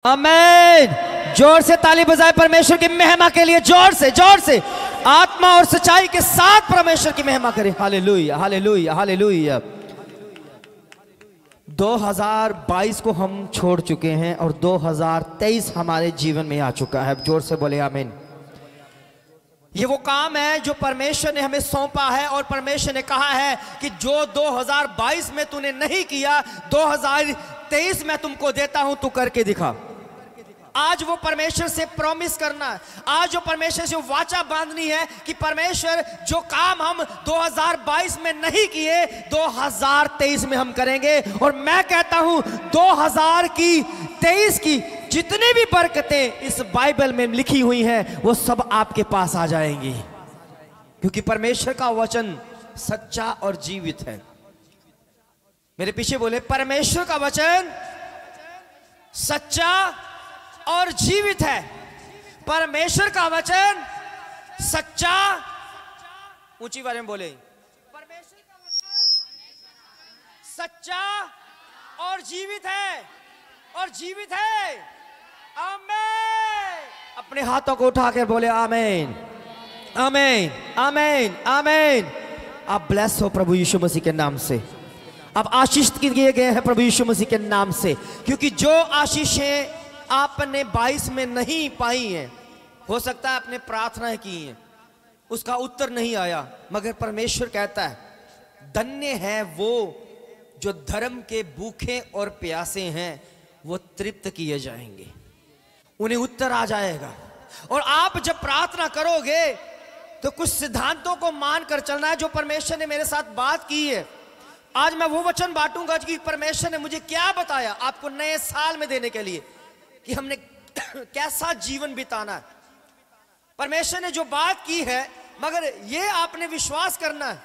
आमीन। जोर से ताली बजाए परमेश्वर की महिमा के लिए, जोर से आत्मा और सच्चाई के साथ परमेश्वर की महिमा करें। Hallelujah hallelujah hallelujah. 2022 को हम छोड़ चुके हैं और 2023 हमारे जीवन में आ चुका है। जोर से बोले आमीन। ये वो काम है जो परमेश्वर ने हमें सौंपा है और परमेश्वर ने कहा है कि जो 2022 में तूने नहीं किया, 2023 में तुमको देता हूं, तू करके दिखा। आज वो परमेश्वर से प्रॉमिस करना है, आज जो परमेश्वर से वाचा बांधनी है कि परमेश्वर जो काम हम 2022 में नहीं किए 2023 में हम करेंगे। और मैं कहता हूं 2023 की जितनी भी बरकतें इस बाइबल में लिखी हुई हैं वो सब आपके पास आ जाएंगी, क्योंकि परमेश्वर का वचन सच्चा और जीवित है। मेरे पीछे बोले, परमेश्वर का वचन सच्चा और जीवित है। परमेश्वर का वचन सच्चा, ऊंची बारे में बोले, परमेश्वर का वचन सच्चा और जीवित है, और जीवित है। आमीन। अपने हाथों को उठाकर बोले आमीन आमीन आमीन आमीन। आप ब्लेस हो प्रभु यीशु मसीह के नाम से, आप आशीष किए गए हैं प्रभु यीशु मसीह के नाम से, क्योंकि जो आशीषें आपने 22 में नहीं पाई हैं, हो सकता है आपने प्रार्थना की हैं, उसका उत्तर नहीं आया, मगर परमेश्वर कहता है धन्य है वो जो धर्म के भूखे और प्यासे हैं, वो तृप्त किए जाएंगे, उन्हें उत्तर आ जाएगा। और आप जब प्रार्थना करोगे तो कुछ सिद्धांतों को मानकर चलना है जो परमेश्वर ने मेरे साथ बात की है। आज मैं वो वचन बांटूंगा कि परमेश्वर ने मुझे क्या बताया आपको नए साल में देने के लिए, कि हमने कैसा जीवन बिताना है। परमेश्वर ने जो बात की है, मगर ये आपने विश्वास करना है,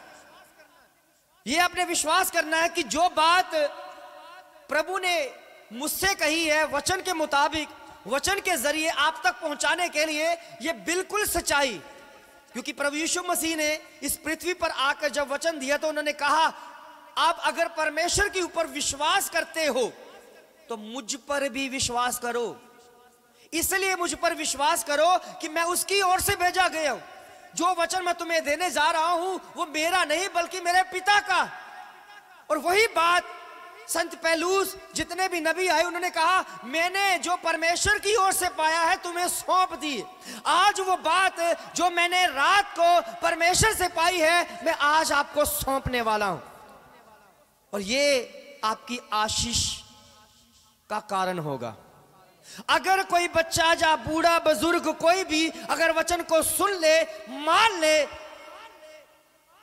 ये आपने विश्वास करना है कि जो बात प्रभु ने मुझसे कही है वचन के मुताबिक, वचन के जरिए आप तक पहुंचाने के लिए, ये बिल्कुल सच्चाई। क्योंकि प्रभु यीशु मसीह ने इस पृथ्वी पर आकर जब वचन दिया तो उन्होंने कहा, आप अगर परमेश्वर के ऊपर विश्वास करते हो तो मुझ पर भी विश्वास करो। इसलिए मुझ पर विश्वास करो कि मैं उसकी ओर से भेजा गया हूं। जो वचन मैं तुम्हें देने जा रहा हूं वो मेरा नहीं बल्कि मेरे पिता का। और वही बात संत पौलुस, जितने भी नबी आए, उन्होंने कहा मैंने जो परमेश्वर की ओर से पाया है तुम्हें सौंप दी। आज वो बात जो मैंने रात को परमेश्वर से पाई है, मैं आज आपको सौंपने वाला हूं। और ये आपकी आशीष का कारण होगा। अगर कोई बच्चा या बूढ़ा बुजुर्ग कोई भी अगर वचन को सुन ले, मान ले,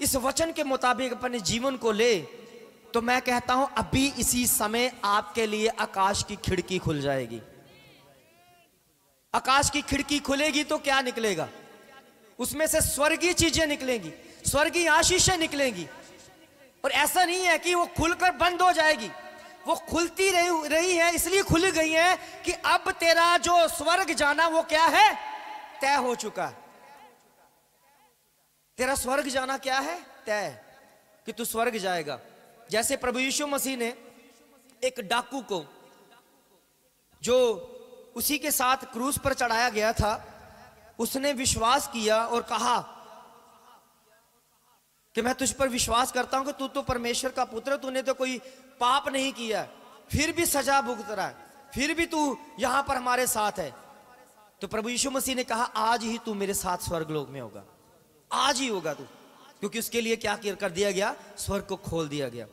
इस वचन के मुताबिक अपने जीवन को ले, तो मैं कहता हूं अभी इसी समय आपके लिए आकाश की खिड़की खुल जाएगी। आकाश की खिड़की खुलेगी तो क्या निकलेगा? उसमें से स्वर्गीय चीजें निकलेंगी, स्वर्गीय आशीषें निकलेंगी। और ऐसा नहीं है कि वो खुलकर बंद हो जाएगी, वो खुलती रही है, इसलिए खुल गई है कि अब तेरा जो स्वर्ग जाना वो क्या है? तय हो चुका है। तेरा स्वर्ग जाना क्या है? तय, कि तू स्वर्ग जाएगा। जैसे प्रभु यीशु मसीह ने एक डाकू को, जो उसी के साथ क्रूस पर चढ़ाया गया था, उसने विश्वास किया और कहा कि मैं तुझ पर विश्वास करता हूं कि तू तो परमेश्वर का पुत्र, तूने तो कोई पाप नहीं किया, फिर भी सजा भुगत रहा है, फिर भी तू यहां पर हमारे साथ है। तो प्रभु यीशु मसीह ने कहा आज ही तू मेरे साथ स्वर्गलोक में होगा, आज ही होगा तू, क्योंकि उसके लिए क्या कर दिया गया? स्वर्ग को खोल दिया गया।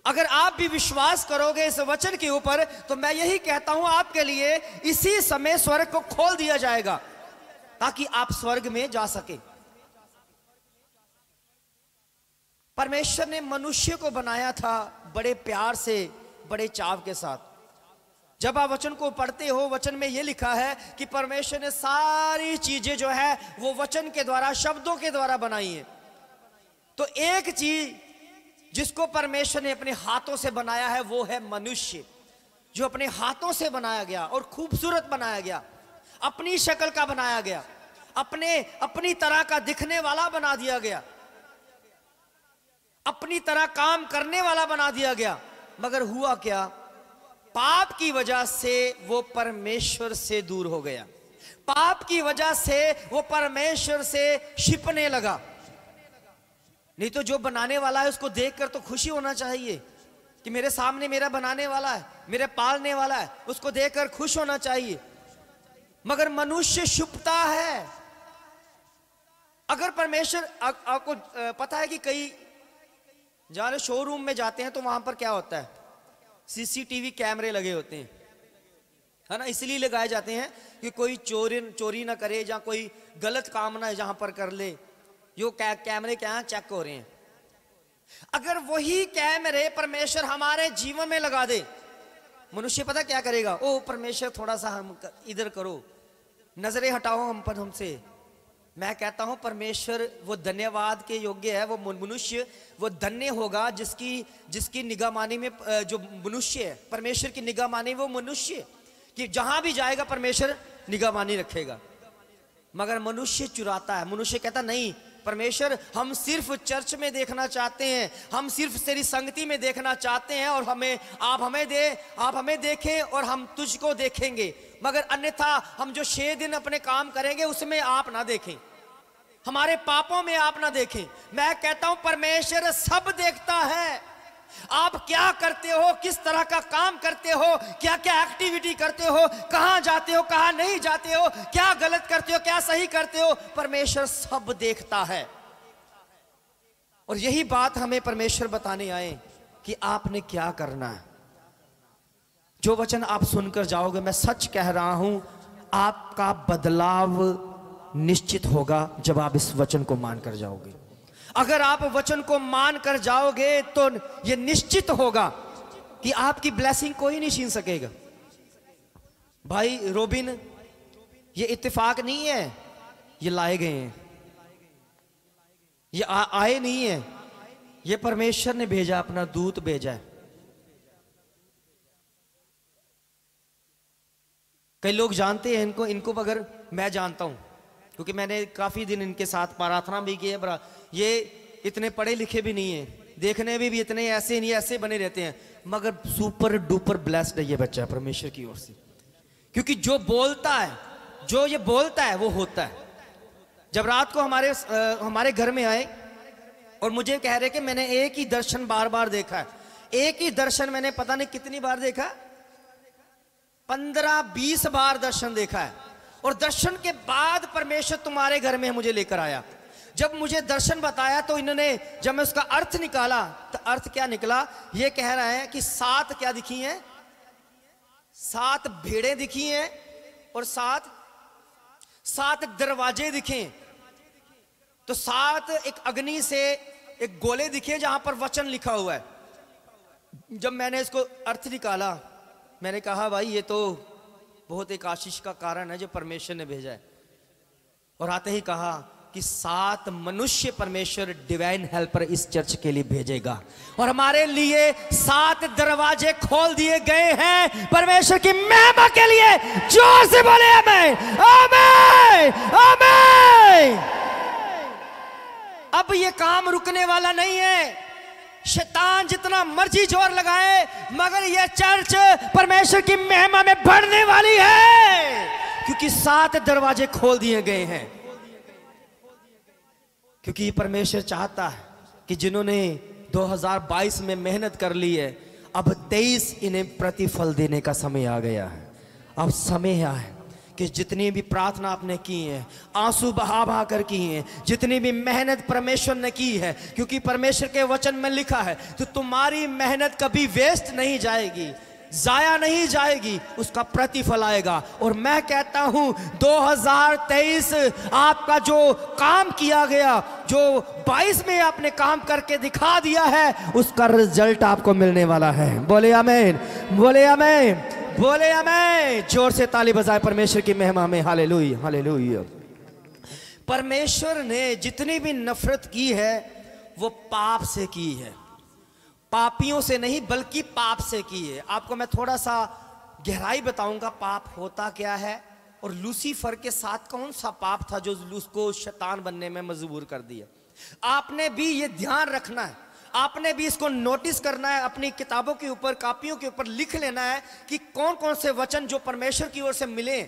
अगर आप भी विश्वास करोगे इस वचन के ऊपर, तो मैं यही कहता हूं आपके लिए इसी समय स्वर्ग को खोल दिया जाएगा, ताकि आप स्वर्ग में जा सके। परमेश्वर ने मनुष्य को बनाया था बड़े प्यार से, बड़े चाव के साथ। जब आप वचन को पढ़ते हो, वचन में यह लिखा है कि परमेश्वर ने सारी चीजें जो है वो वचन के द्वारा, शब्दों के द्वारा बनाई है। तो एक चीज जिसको परमेश्वर ने अपने हाथों से बनाया है वो है मनुष्य, जो अपने हाथों से बनाया गया और खूबसूरत बनाया गया, अपनी शक्ल का बनाया गया, अपनी तरह का दिखने वाला बना दिया गया, अपनी तरह काम करने वाला बना दिया गया। मगर हुआ क्या? पाप की वजह से वो परमेश्वर से दूर हो गया, पाप की वजह से वो परमेश्वर से छिपने लगा। नहीं तो जो बनाने वाला है उसको देखकर तो खुशी होना चाहिए कि मेरे सामने मेरा बनाने वाला है, मेरे पालने वाला है, उसको देखकर खुश होना चाहिए। मगर मनुष्य छुपता है। अगर परमेश्वर आपको पता है कि कई जहाँ शोरूम में जाते हैं तो वहां पर क्या होता है, सीसीटीवी कैमरे लगे होते हैं, है ना। इसलिए लगाए जाते हैं कि कोई चोरी ना करे, या कोई गलत काम ना जहां पर कर ले। यो कैमरे क्या चेक हो रहे हैं। अगर वही कैमरे परमेश्वर हमारे जीवन में लगा दे, मनुष्य पता क्या करेगा, ओ परमेश्वर थोड़ा सा हम इधर करो, नजरें हटाओ हम पर, हमसे। मैं कहता हूं परमेश्वर वो धन्यवाद के योग्य है। वो मनुष्य वो धन्य होगा जिसकी निगाहमानी में, जो मनुष्य है परमेश्वर की निगाहमानी, वो मनुष्य कि जहां भी जाएगा परमेश्वर निगाहमानी रखेगा। मगर मनुष्य चुराता है। मनुष्य कहता नहीं परमेश्वर, हम सिर्फ चर्च में देखना चाहते हैं, हम सिर्फ तेरी संगति में देखना चाहते हैं, और आप हमें देखें और हम तुझको देखेंगे। मगर अन्यथा हम जो 6 दिन अपने काम करेंगे उसमें आप ना देखें, हमारे पापों में आप ना देखें। मैं कहता हूं परमेश्वर सब देखता है। आप क्या करते हो, किस तरह का काम करते हो, क्या क्या एक्टिविटी करते हो, कहां जाते हो, कहां नहीं जाते हो, क्या गलत करते हो, क्या सही करते हो, परमेश्वर सब देखता है। और यही बात हमें परमेश्वर बताने आए कि आपने क्या करना है। जो वचन आप सुनकर जाओगे, मैं सच कह रहा हूं, आपका बदलाव निश्चित होगा जब आप इस वचन को मानकर जाओगे। अगर आप वचन को मानकर जाओगे तो यह निश्चित होगा कि आपकी ब्लेसिंग कोई नहीं छीन सकेगा। भाई रोबिन, ये इत्तेफाक नहीं है, ये लाए गए हैं, ये आए नहीं है, ये परमेश्वर ने भेजा, अपना दूत भेजा है। कई लोग जानते हैं इनको मगर मैं जानता हूं क्योंकि मैंने काफी दिन इनके साथ प्रार्थना भी की है। ये इतने पढ़े लिखे भी नहीं है, देखने में भी इतने ऐसे नहीं, ऐसे बने रहते हैं, मगर सुपर डुपर ब्लेस्ड है ये बच्चा परमेश्वर की ओर से। क्योंकि जो बोलता है, जो ये बोलता है वो होता है। जब रात को हमारे घर में आए और मुझे कह रहे कि मैंने एक ही दर्शन बार बार देखा है, एक ही दर्शन मैंने पता नहीं कितनी बार देखा, 15-20 बार दर्शन देखा है। और दर्शन के बाद परमेश्वर तुम्हारे घर में मुझे लेकर आया। जब मुझे दर्शन बताया तो इन्होंने, जब मैं उसका अर्थ निकाला तो अर्थ क्या निकला, ये कह रहा है कि 7 क्या दिखी हैं, 7 भेड़ें दिखी हैं और 7 दरवाजे दिखे। तो 7 एक अग्नि से एक गोले दिखे जहां पर वचन लिखा हुआ है। जब मैंने इसको अर्थ निकाला, मैंने कहा भाई ये तो बहुत एक आशीष का कारण है जो परमेश्वर ने भेजा है। और आते ही कहा कि 7 मनुष्य परमेश्वर डिवाइन हेल्पर इस चर्च के लिए भेजेगा और हमारे लिए 7 दरवाजे खोल दिए गए हैं परमेश्वर की महिमा के लिए। जोर से बोले आमीन, आमीन, आमीन। अब ये काम रुकने वाला नहीं है। शैतान जितना मर्जी जोर लगाए, मगर यह चर्च परमेश्वर की महिमा में बढ़ने वाली है, क्योंकि 7 दरवाजे खोल दिए गए हैं। क्योंकि परमेश्वर चाहता है कि जिन्होंने 2022 में मेहनत कर ली है, अब 23 इन्हें प्रतिफल देने का समय आ गया है। अब समय आया है कि जितनी भी प्रार्थना आपने की है, आंसू बहा बहा कर की है, जितनी भी मेहनत परमेश्वर ने की है, क्योंकि परमेश्वर के वचन में लिखा है तो तुम्हारी मेहनत कभी वेस्ट नहीं जाएगी, जाया नहीं जाएगी, उसका प्रतिफल आएगा। और मैं कहता हूं 2023 आपका जो काम किया गया, जो 22 में आपने काम करके दिखा दिया है, उसका रिजल्ट आपको मिलने वाला है। बोले आमीन, बोले आमीन, बोले आमीन। जोर से ताली बजाए परमेश्वर की महिमा में। Hallelujah, hallelujah. परमेश्वर ने जितनी भी नफरत की है वो पाप से की है, पापियों से नहीं बल्कि पाप से की है। आपको मैं थोड़ा सा गहराई बताऊंगा पाप होता क्या है और लूसीफर के साथ कौन सा पाप था जो उसको शैतान बनने में मजबूर कर दिया। आपने भी ये ध्यान रखना है, आपने भी इसको नोटिस करना है, अपनी किताबों के ऊपर, कापियों के ऊपर लिख लेना है कि कौन कौन से वचन जो परमेश्वर की ओर से मिले।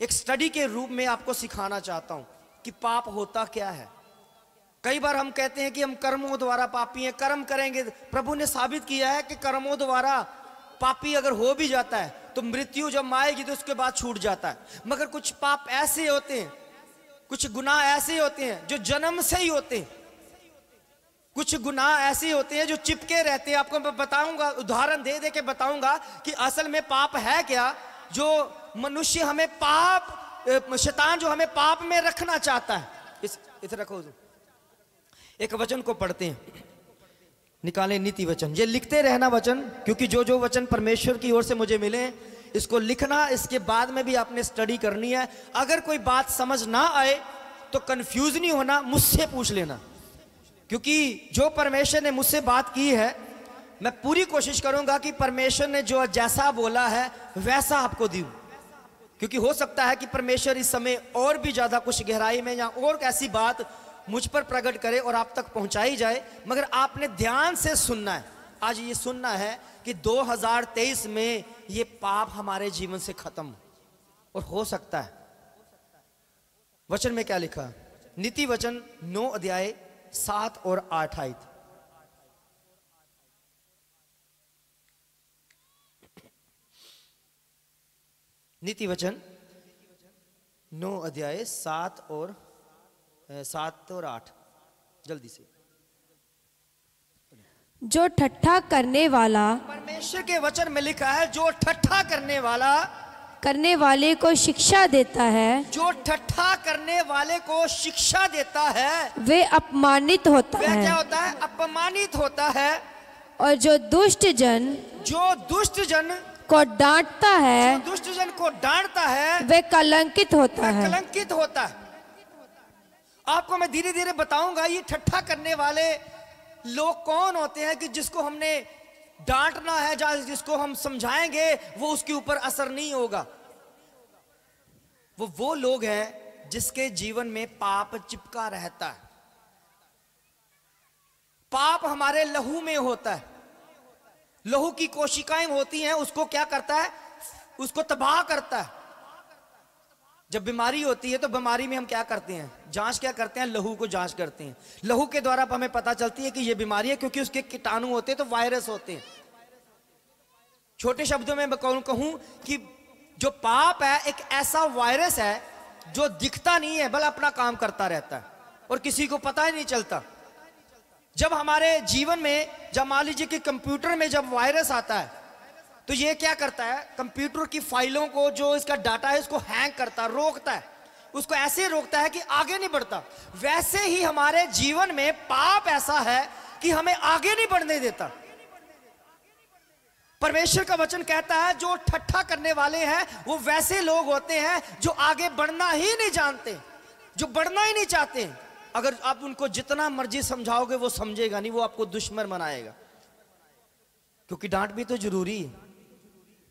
एक स्टडी के रूप में आपको सिखाना चाहता हूं कि पाप होता क्या है। कई बार हम कहते हैं कि हम कर्मों द्वारा पापी हैं, कर्म करेंगे। प्रभु ने साबित किया है कि कर्मों द्वारा पापी अगर हो भी जाता है तो मृत्यु जब आएगी तो उसके बाद छूट जाता है। मगर कुछ पाप ऐसे होते हैं, कुछ गुनाह ऐसे होते हैं जो जन्म से ही होते हैं। कुछ गुनाह ऐसे होते हैं जो चिपके रहते हैं। आपको मैं बताऊंगा, उदाहरण दे दे के बताऊंगा कि असल में पाप है क्या। जो मनुष्य हमें पाप, शैतान जो हमें पाप में रखना चाहता है। इधर रखो, एक वचन को पढ़ते हैं, निकालें नीति वचन। ये लिखते रहना वचन, क्योंकि जो जो वचन परमेश्वर की ओर से मुझे मिले इसको लिखना। इसके बाद में भी आपने स्टडी करनी है। अगर कोई बात समझ ना आए तो कंफ्यूज नहीं होना, मुझसे पूछ लेना, क्योंकि जो परमेश्वर ने मुझसे बात की है मैं पूरी कोशिश करूंगा कि परमेश्वर ने जो जैसा बोला है वैसा आपको दूं। क्योंकि हो सकता है कि परमेश्वर इस समय और भी ज्यादा कुछ गहराई में या और ऐसी बात मुझ पर प्रकट करे और आप तक पहुंचाई जाए। मगर आपने ध्यान से सुनना है। आज ये सुनना है कि 2023 में ये पाप हमारे जीवन से खत्म और हो सकता है। वचन में क्या लिखा? नीति वचन 9 अध्याय 7 और 8 आयत। नीति वचन 9 अध्याय 7 और 8 जल्दी से। जो ठट्ठा करने वाला, परमेश्वर के वचन में लिखा है, जो ठट्ठा करने वाले को शिक्षा देता है, जो ठट्ठा करने वाले को शिक्षा देता है, वे अपमानित होता वह है। क्या होता है? अपमानित होता है। और जो दुष्ट जन को डांटता है, दुष्ट जन को डांटता है, वे कलंकित होता है। कलंकित होता है। आपको मैं धीरे धीरे बताऊंगा ये ठट्ठा करने वाले लोग कौन होते हैं, कि जिसको हमने डांटना है, जिसको हम समझाएंगे वो उसके ऊपर असर नहीं होगा। वो लोग हैं जिसके जीवन में पाप चिपका रहता है। पाप हमारे लहू में होता है। लहू की कोशिकाएं होती हैं, उसको क्या करता है? उसको तबाह करता है। जब बीमारी होती है तो बीमारी में हम क्या करते हैं? जांच क्या करते हैं? लहू को जांच करते हैं। लहू के द्वारा हमें पता चलती है कि यह बीमारी है, क्योंकि उसके कीटाणु होते हैं, तो वायरस होते हैं। छोटे शब्दों में मैं कहूं कि जो पाप है एक ऐसा वायरस है जो दिखता नहीं है, बल्कि अपना काम करता रहता है और किसी को पता ही नहीं चलता। जब हमारे जीवन में, जब मान लीजिए कि कंप्यूटर में जब वायरस आता है तो ये क्या करता है? कंप्यूटर की फाइलों को, जो इसका डाटा है, उसको हैंग करता है, रोकता है। उसको ऐसे रोकता है कि आगे नहीं बढ़ता। वैसे ही हमारे जीवन में पाप ऐसा है कि हमें आगे नहीं बढ़ने देता। परमेश्वर का वचन कहता है जो ठट्ठा करने वाले हैं वो वैसे लोग होते हैं जो आगे बढ़ना ही नहीं जानते, जो बढ़ना ही नहीं चाहते। अगर आप उनको जितना मर्जी समझाओगे वो समझेगा नहीं, वो आपको दुश्मन बनाएगा। क्योंकि डांट भी तो जरूरी है।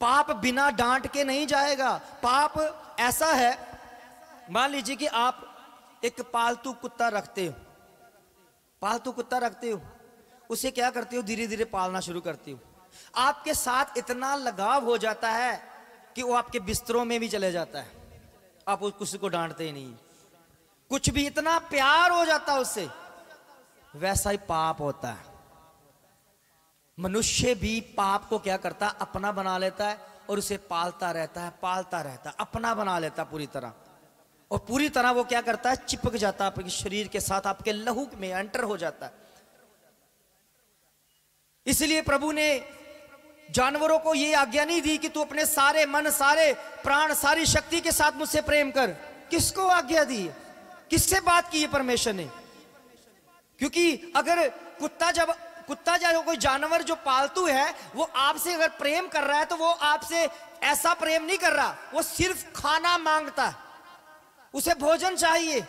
पाप बिना डांट के नहीं जाएगा। पाप ऐसा है, मान लीजिए कि आप एक पालतू कुत्ता रखते हो, उसे क्या करते हो? धीरे धीरे पालना शुरू करते हो। आपके साथ इतना लगाव हो जाता है कि वो आपके बिस्तरों में भी चले जाता है। आप किसी को डांटते ही नहीं, कुछ भी, इतना प्यार हो जाता है उससे। वैसा ही पाप होता है। मनुष्य भी पाप को क्या करता है? अपना बना लेता है और उसे पालता रहता है, अपना बना लेता है पूरी तरह। और पूरी तरह वो क्या करता है? चिपक जाता है आपके शरीर के साथ, आपके लहू में एंटर हो जाता है। इसलिए प्रभु ने जानवरों को ये आज्ञा नहीं दी कि तू अपने सारे मन, सारे प्राण, सारी शक्ति के साथ मुझसे प्रेम कर। किसको आज्ञा दी? किससे बात की है परमेश्वर ने? क्योंकि अगर कुत्ता जब कोई जानवर जो पालतू है वो आपसे अगर प्रेम कर रहा है तो वो आपसे ऐसा प्रेम नहीं कर रहा, वो सिर्फ खाना मांगता है, उसे भोजन चाहिए।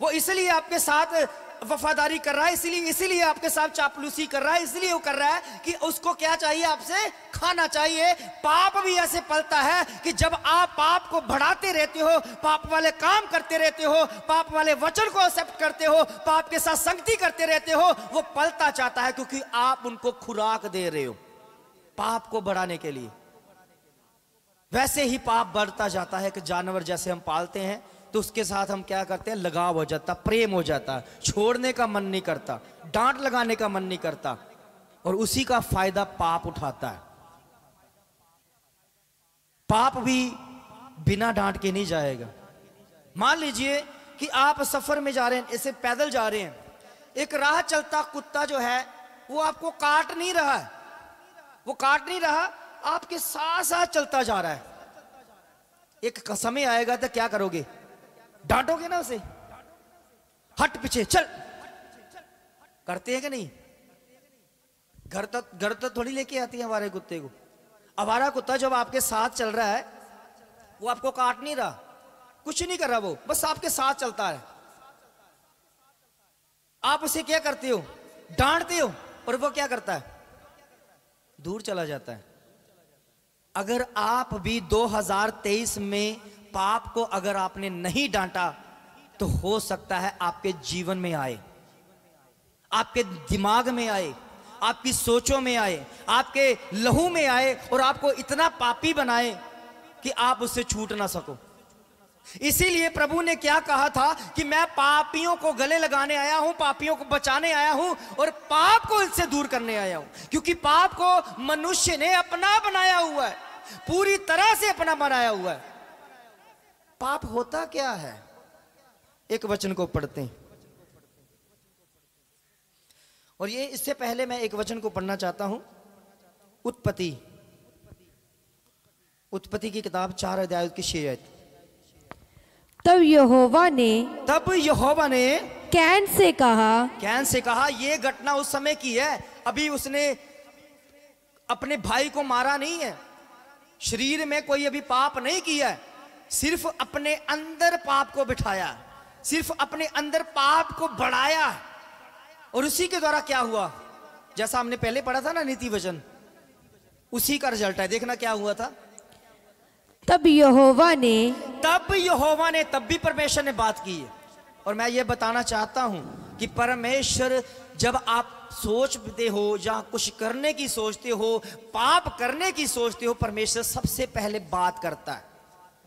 वो इसलिए आपके साथ वफादारी कर रहा है, इसीलिए आपके साथ चापलूसी कर रहा है, इसलिए वो कर रहा है कि उसको क्या चाहिए, आपसे खाना चाहिए। पाप भी ऐसे पलता है कि जब आप पाप को बढ़ाते रहते हो, पाप वाले काम करते रहते हो, पाप वाले वचन को एक्सेप्ट करते हो, पाप के साथ संगति करते रहते हो, वो पलता चाहता है क्योंकि आप उनको खुराक दे रहे हो पाप को बढ़ाने के लिए। वैसे ही पाप बढ़ता जाता है कि जानवर जैसे हम पालते हैं तो उसके साथ हम क्या करते हैं, लगाव हो जाता, प्रेम हो जाता, छोड़ने का मन नहीं करता, डांट लगाने का मन नहीं करता, और उसी का फायदा पाप उठाता है। पाप भी बिना डांट के नहीं जाएगा। मान लीजिए कि आप सफर में जा रहे हैं, ऐसे पैदल जा रहे हैं, एक राह चलता कुत्ता जो है वो आपको काट नहीं रहा है, वो काट नहीं रहा, आपके साथ साथ चलता जा रहा है। एक समय आएगा तो क्या करोगे, डांटोगे ना उसे, हट पीछे चल, करते हैं कि नहीं? घर तो थोड़ी लेके आती है हमारे कुत्ते को। हमारा कुत्ता जब आपके साथ चल रहा है वो आपको काट नहीं रहा, कुछ नहीं कर रहा, वो बस आपके साथ चलता है। आप उसे क्या करते हो, डांटते हो, और वो क्या करता है, दूर चला जाता है। अगर आप भी 2023 में पाप को अगर आपने नहीं डांटा तो हो सकता है आपके जीवन में आए, आपके दिमाग में आए, आपकी सोचों में आए, आपके लहू में आए, और आपको इतना पापी बनाए कि आप उससे छूट ना सको। इसीलिए प्रभु ने क्या कहा था कि मैं पापियों को गले लगाने आया हूं, पापियों को बचाने आया हूं, और पाप को इनसे दूर करने आया हूं। क्योंकि पाप को मनुष्य ने अपना बनाया हुआ है, पूरी तरह से अपना बनाया हुआ है। पाप होता क्या है, एक वचन को पढ़ते हैं, और ये इससे पहले मैं एक वचन को पढ़ना चाहता हूं। उत्पत्ति की किताब 4 अध्याय की 6 आयत। तब यहोवा ने कैन से कहा, ये घटना उस समय की है, अभी उसने अपने भाई को मारा नहीं है, शरीर में कोई अभी पाप नहीं किया है, सिर्फ अपने अंदर पाप को बिठाया, सिर्फ अपने अंदर पाप को बढ़ाया, और उसी के द्वारा क्या हुआ, जैसा हमने पहले पढ़ा था ना नीति वचन, उसी का रिजल्ट है। देखना क्या हुआ था। तब यहोवा ने तब भी परमेश्वर ने बात की है। और मैं ये बताना चाहता हूं कि परमेश्वर जब आप सोचते हो या कुछ करने की सोचते हो, पाप करने की सोचते हो, परमेश्वर सबसे पहले बात करता है,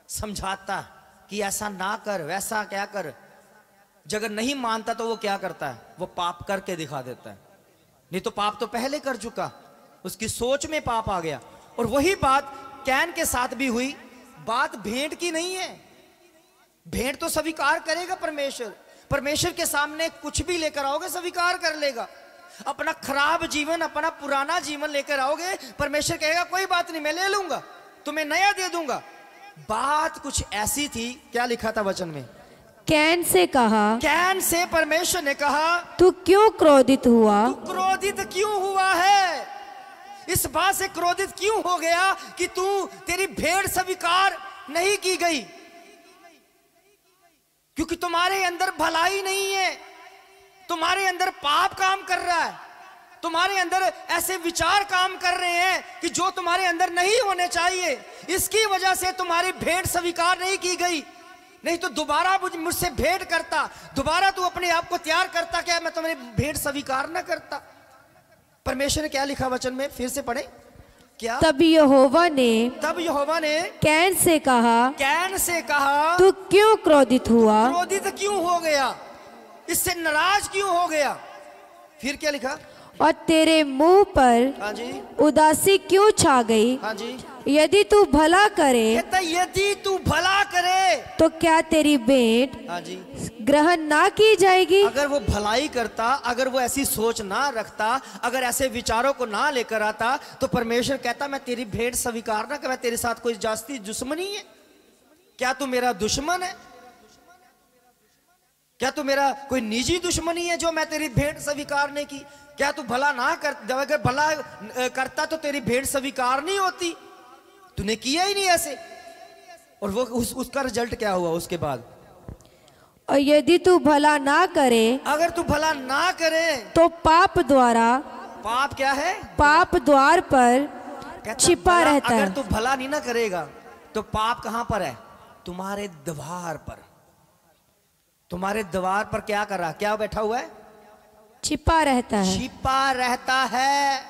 समझाता है कि ऐसा ना कर, वैसा क्या कर। अगर नहीं मानता तो वो क्या करता है, वो पाप करके दिखा देता है। नहीं तो पाप तो पहले कर चुका, उसकी सोच में पाप आ गया। और वही बात कैन के साथ भी हुई। बात भेंट की नहीं है, भेंट तो स्वीकार करेगा परमेश्वर के सामने कुछ भी लेकर आओगे स्वीकार कर लेगा। अपना खराब जीवन, अपना पुराना जीवन लेकर आओगे, परमेश्वर कहेगा कोई बात नहीं, मैं ले लूंगा, तुम्हें नया दे दूंगा। बात कुछ ऐसी थी, क्या लिखा था वचन में, कैन से परमेश्वर ने कहा, तू क्यों क्रोधित हुआ? तू क्रोधित क्यों हुआ है? इस बात से क्रोधित क्यों हो गया कि तेरी भेंट स्वीकार नहीं की गई? क्योंकि तुम्हारे अंदर भलाई नहीं है, तुम्हारे अंदर पाप काम कर रहा है, तुम्हारे अंदर ऐसे विचार काम कर रहे हैं कि जो तुम्हारे अंदर नहीं होने चाहिए। इसकी वजह से तुम्हारी भेंट स्वीकार नहीं की गई। नहीं तो दोबारा मुझसे भेंट करता, दोबारा तू अपने आप को तैयार करता, क्या मैं तुम्हारी भेंट स्वीकार ना करता? परमेश्वर ने क्या लिखा वचन में, फिर से पढ़े क्या। तब यहोवा ने कैन से कहा, तू क्यों क्रोधित हुआ? क्रोधित क्यों हो गया, इससे नाराज क्यों हो गया? फिर क्या लिखा, और तेरे मुंह पर हाँ जी उदासी क्यों छा गई? हाँ जी, यदि तू भला करे तो क्या तेरी भेंट हाँ जी ग्रहण ना की जाएगी? अगर वो भलाई करता, अगर वो ऐसी सोच ना रखता, अगर ऐसे विचारों को ना लेकर आता, तो परमेश्वर कहता मैं तेरी भेंट स्वीकार ना कर, मैं तेरे साथ कोई जास्ती दुश्मनी है क्या? तू मेरा दुश्मन है क्या? तू मेरा कोई निजी दुश्मनी है जो मैं तेरी भेंट स्वीकार नहीं की? क्या तू भला ना कर, अगर भला करता तो तेरी भेंट स्वीकार नहीं होती, तूने किया ही नहीं ऐसे। और वो उसका रिजल्ट क्या हुआ उसके बाद? और यदि तू भला ना करे, अगर तू भला ना करे तो पाप द्वारा, पाप क्या है? पाप द्वार पर छिपा रहता है। अगर तू भला नहीं ना करेगा तो पाप कहां पर है? तुम्हारे द्वार पर। तुम्हारे द्वार पर क्या कर रहा, क्या बैठा हुआ है? छिपा रहता है। छिपा रहता है।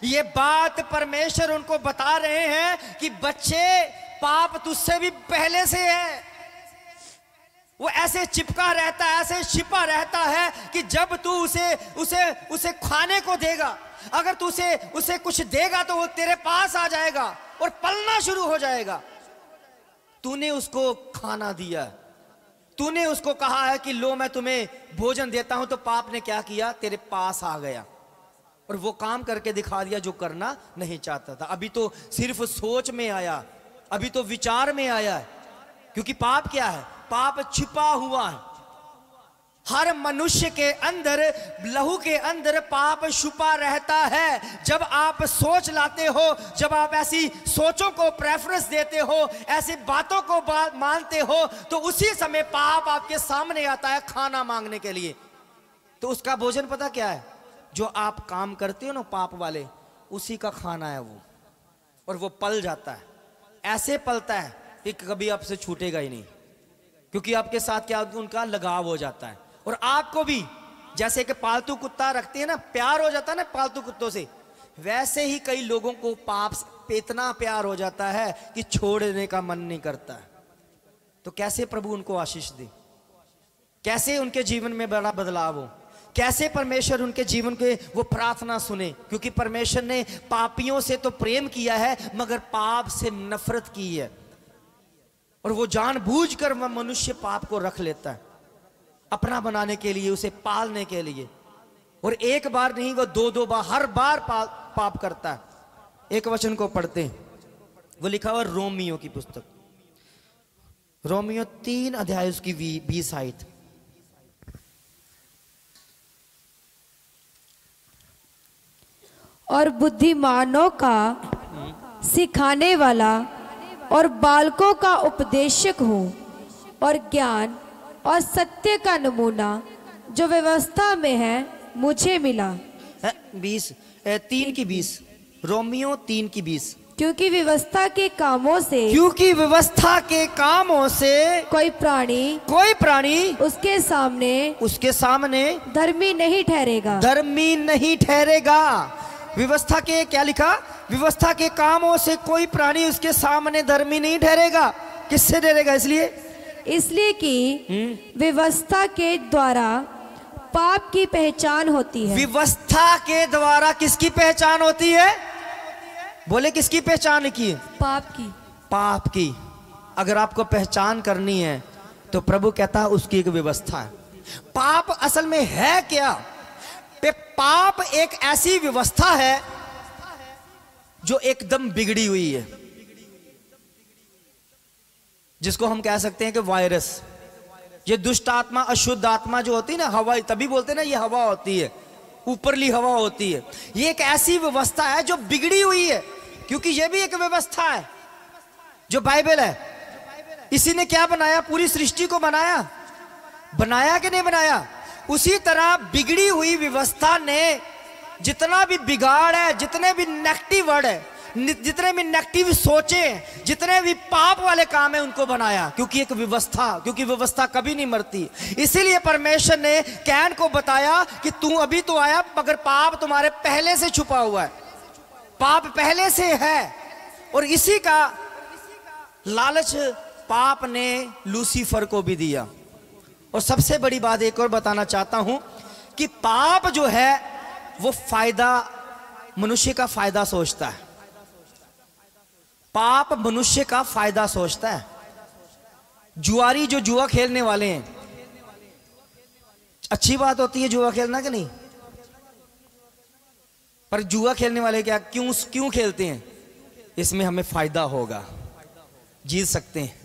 ये बात परमेश्वर उनको बता रहे हैं कि बच्चे, पाप तुझसे भी पहले से है। वो ऐसे चिपका रहता है, ऐसे छिपा रहता है कि जब तू उसे खाने को देगा, अगर तू उसे कुछ देगा तो वो तेरे पास आ जाएगा और पलना शुरू हो जाएगा। तूने उसको खाना दिया, तूने उसको कहा है कि लो मैं तुम्हें भोजन देता हूं, तो पाप ने क्या किया? तेरे पास आ गया और वो काम करके दिखा दिया जो करना नहीं चाहता था। अभी तो सिर्फ सोच में आया, अभी तो विचार में आया है। क्योंकि पाप क्या है? पाप छिपा हुआ है। हर मनुष्य के अंदर, लहू के अंदर पाप छुपा रहता है। जब आप सोच लाते हो, जब आप ऐसी सोचों को प्रेफरेंस देते हो, ऐसी बातों को मानते हो, तो उसी समय पाप आपके सामने आता है खाना मांगने के लिए। तो उसका भोजन पता क्या है? जो आप काम करते हो ना पाप वाले, उसी का खाना है वो। और वो पल जाता है, ऐसे पलता है कि कभी आपसे छूटेगा ही नहीं, क्योंकि आपके साथ क्या उनका लगाव हो जाता है। और आपको भी जैसे कि पालतू कुत्ता रखते हैं ना, प्यार हो जाता है ना पालतू कुत्तों से, वैसे ही कई लोगों को पाप से इतना प्यार हो जाता है कि छोड़ने का मन नहीं करता है। तो कैसे प्रभु उनको आशीष दे, कैसे उनके जीवन में बड़ा बदलाव हो, कैसे परमेश्वर उनके जीवन के वो प्रार्थना सुने। क्योंकि परमेश्वर ने पापियों से तो प्रेम किया है, मगर पाप से नफरत की है। और वो जानबूझकर मनुष्य पाप को रख लेता है अपना बनाने के लिए, उसे पालने के लिए। और एक बार नहीं, वो दो बार, हर बार पाप करता है। एक वचन को पढ़ते हैं, वो लिखा हुआ रोमियो की पुस्तक, रोमियो 3 अध्याय उसकी 20 आयत। और बुद्धिमानों का सिखाने वाला और बालकों का उपदेशक हूँ, और ज्ञान और सत्य का नमूना जो व्यवस्था में है मुझे मिला। 3:20, रोमियो 3:20। क्योंकि व्यवस्था के कामों से, क्योंकि व्यवस्था के कामों से कोई प्राणी उसके सामने धर्मी नहीं ठहरेगा, धर्मी नहीं ठहरेगा। व्यवस्था के क्या लिखा? व्यवस्था के कामों से कोई प्राणी उसके सामने धर्मी नहीं ठहरेगा। किससे ठहरेगा? इसलिए कि व्यवस्था के द्वारा पाप की पहचान होती है। व्यवस्था के द्वारा किसकी पहचान होती है? बोले किसकी पहचान की? पाप की। अगर आपको पहचान करनी है तो प्रभु कहता है उसकी एक व्यवस्था है। पाप असल में है क्या? पाप एक ऐसी व्यवस्था है जो एकदम बिगड़ी हुई है, जिसको हम कह सकते हैं कि वायरस। ये दुष्ट आत्मा, अशुद्ध आत्मा जो होती है ना, हवा, तभी बोलते हैं ना ये हवा होती है, ऊपरली हवा होती है। ये एक ऐसी व्यवस्था है जो बिगड़ी हुई है। क्योंकि ये भी एक व्यवस्था है जो बाइबल है। इसी ने क्या बनाया? पूरी सृष्टि को बनाया कि नहीं बनाया? उसी तरह बिगड़ी हुई व्यवस्था ने जितना भी बिगाड़ है, जितने भी नेगेटिव वर्ड है, जितने भी नेगेटिव सोचे, जितने भी पाप वाले काम है, उनको बनाया। क्योंकि एक व्यवस्था, क्योंकि व्यवस्था कभी नहीं मरती। इसीलिए परमेश्वर ने कैन को बताया कि तू अभी तो आया, मगर पाप तुम्हारे पहले से छुपा हुआ है, पाप पहले से है। और इसी का लालच पाप ने लूसीफर को भी दिया। और सबसे बड़ी बात एक और बताना चाहता हूं कि पाप जो है वो फायदा, मनुष्य का फायदा सोचता है। पाप मनुष्य का फायदा सोचता है। जुआरी जो जुआ खेलने वाले हैं, अच्छी बात होती है जुआ खेलना कि नहीं? पर जुआ खेलने वाले क्यों खेलते हैं? इसमें हमें फायदा होगा, जीत सकते हैं।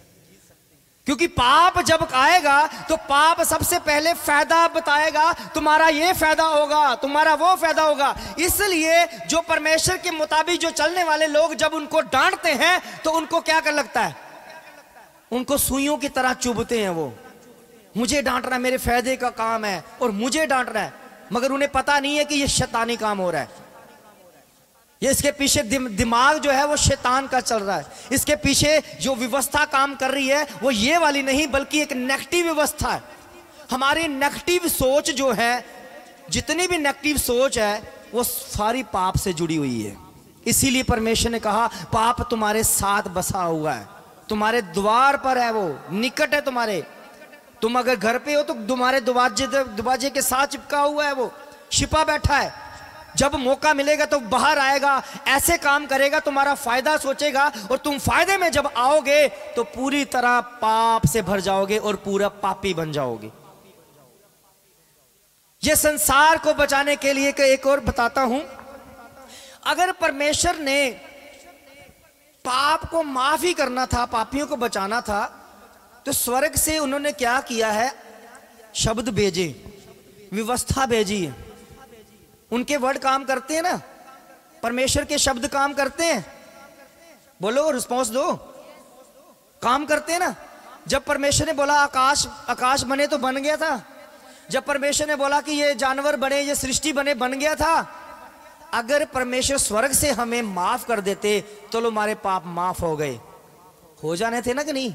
क्योंकि पाप जब आएगा तो पाप सबसे पहले फायदा बताएगा, तुम्हारा ये फायदा होगा, तुम्हारा वो फायदा होगा। इसलिए जो परमेश्वर के मुताबिक जो चलने वाले लोग जब उनको डांटते हैं तो उनको क्या कर लगता है? उनको सुइयों की तरह चुभते हैं वो। मुझे डांटना मेरे फायदे का काम है और मुझे डांटना है, मगर उन्हें पता नहीं है कि ये शैतानी काम हो रहा है। ये इसके पीछे दिमाग जो है वो शैतान का चल रहा है। इसके पीछे जो व्यवस्था काम कर रही है वो ये वाली नहीं, बल्कि एक नेगेटिव व्यवस्था है। हमारी नेगेटिव सोच जो है, जितनी भी नेगेटिव सोच है वो सारी पाप से जुड़ी हुई है। इसीलिए परमेश्वर ने कहा पाप तुम्हारे साथ बसा हुआ है, तुम्हारे द्वार पर है, वो निकट है तुम्हारे। तुम अगर घर पे हो तो तुम्हारे दरवाजे के साथ चिपका हुआ है, वो छिपा बैठा है। जब मौका मिलेगा तो बाहर आएगा, ऐसे काम करेगा, तुम्हारा फायदा सोचेगा, और तुम फायदे में जब आओगे तो पूरी तरह पाप से भर जाओगे और पूरा पापी बन जाओगे। यह संसार को बचाने के लिए एक और बताता हूं, अगर परमेश्वर ने पाप को माफ ही करना था, पापियों को बचाना था, तो स्वर्ग से उन्होंने क्या किया है? शब्द भेजे, व्यवस्था भेजी है। उनके वर्ड काम करते हैं ना, परमेश्वर के शब्द काम करते हैं। बोलो, रिस्पॉन्स दो। काम करते हैं ना। जब परमेश्वर ने बोला आकाश बने तो बन गया था। जब परमेश्वर ने बोला कि ये जानवर बने, ये सृष्टि बने, बन गया था। अगर परमेश्वर स्वर्ग से हमें माफ कर देते तो हमारे पाप माफ हो गए, हो जाने थे ना कि नहीं।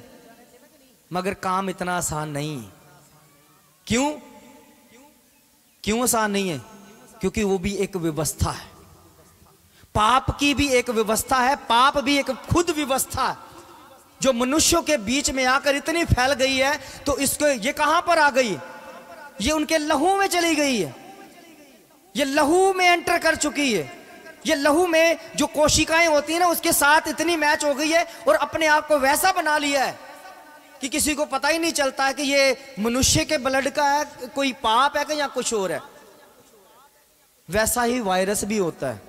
मगर काम इतना आसान नहीं। क्यों आसान नहीं है? क्योंकि वो भी एक व्यवस्था है। पाप की भी एक व्यवस्था है, पाप भी एक खुद व्यवस्था है जो मनुष्यों के बीच में आकर इतनी फैल गई है। तो इसको ये कहां पर आ गई? ये उनके लहू में चली गई है। ये लहू में एंटर कर चुकी है। ये लहू में जो कोशिकाएं होती है ना, उसके साथ इतनी मैच हो गई है और अपने आप को वैसा बना लिया है कि किसी को पता ही नहीं चलता है कि ये मनुष्य के ब्लड का है, कोई पाप है कि या कुछ और है। वैसा ही वायरस भी होता है।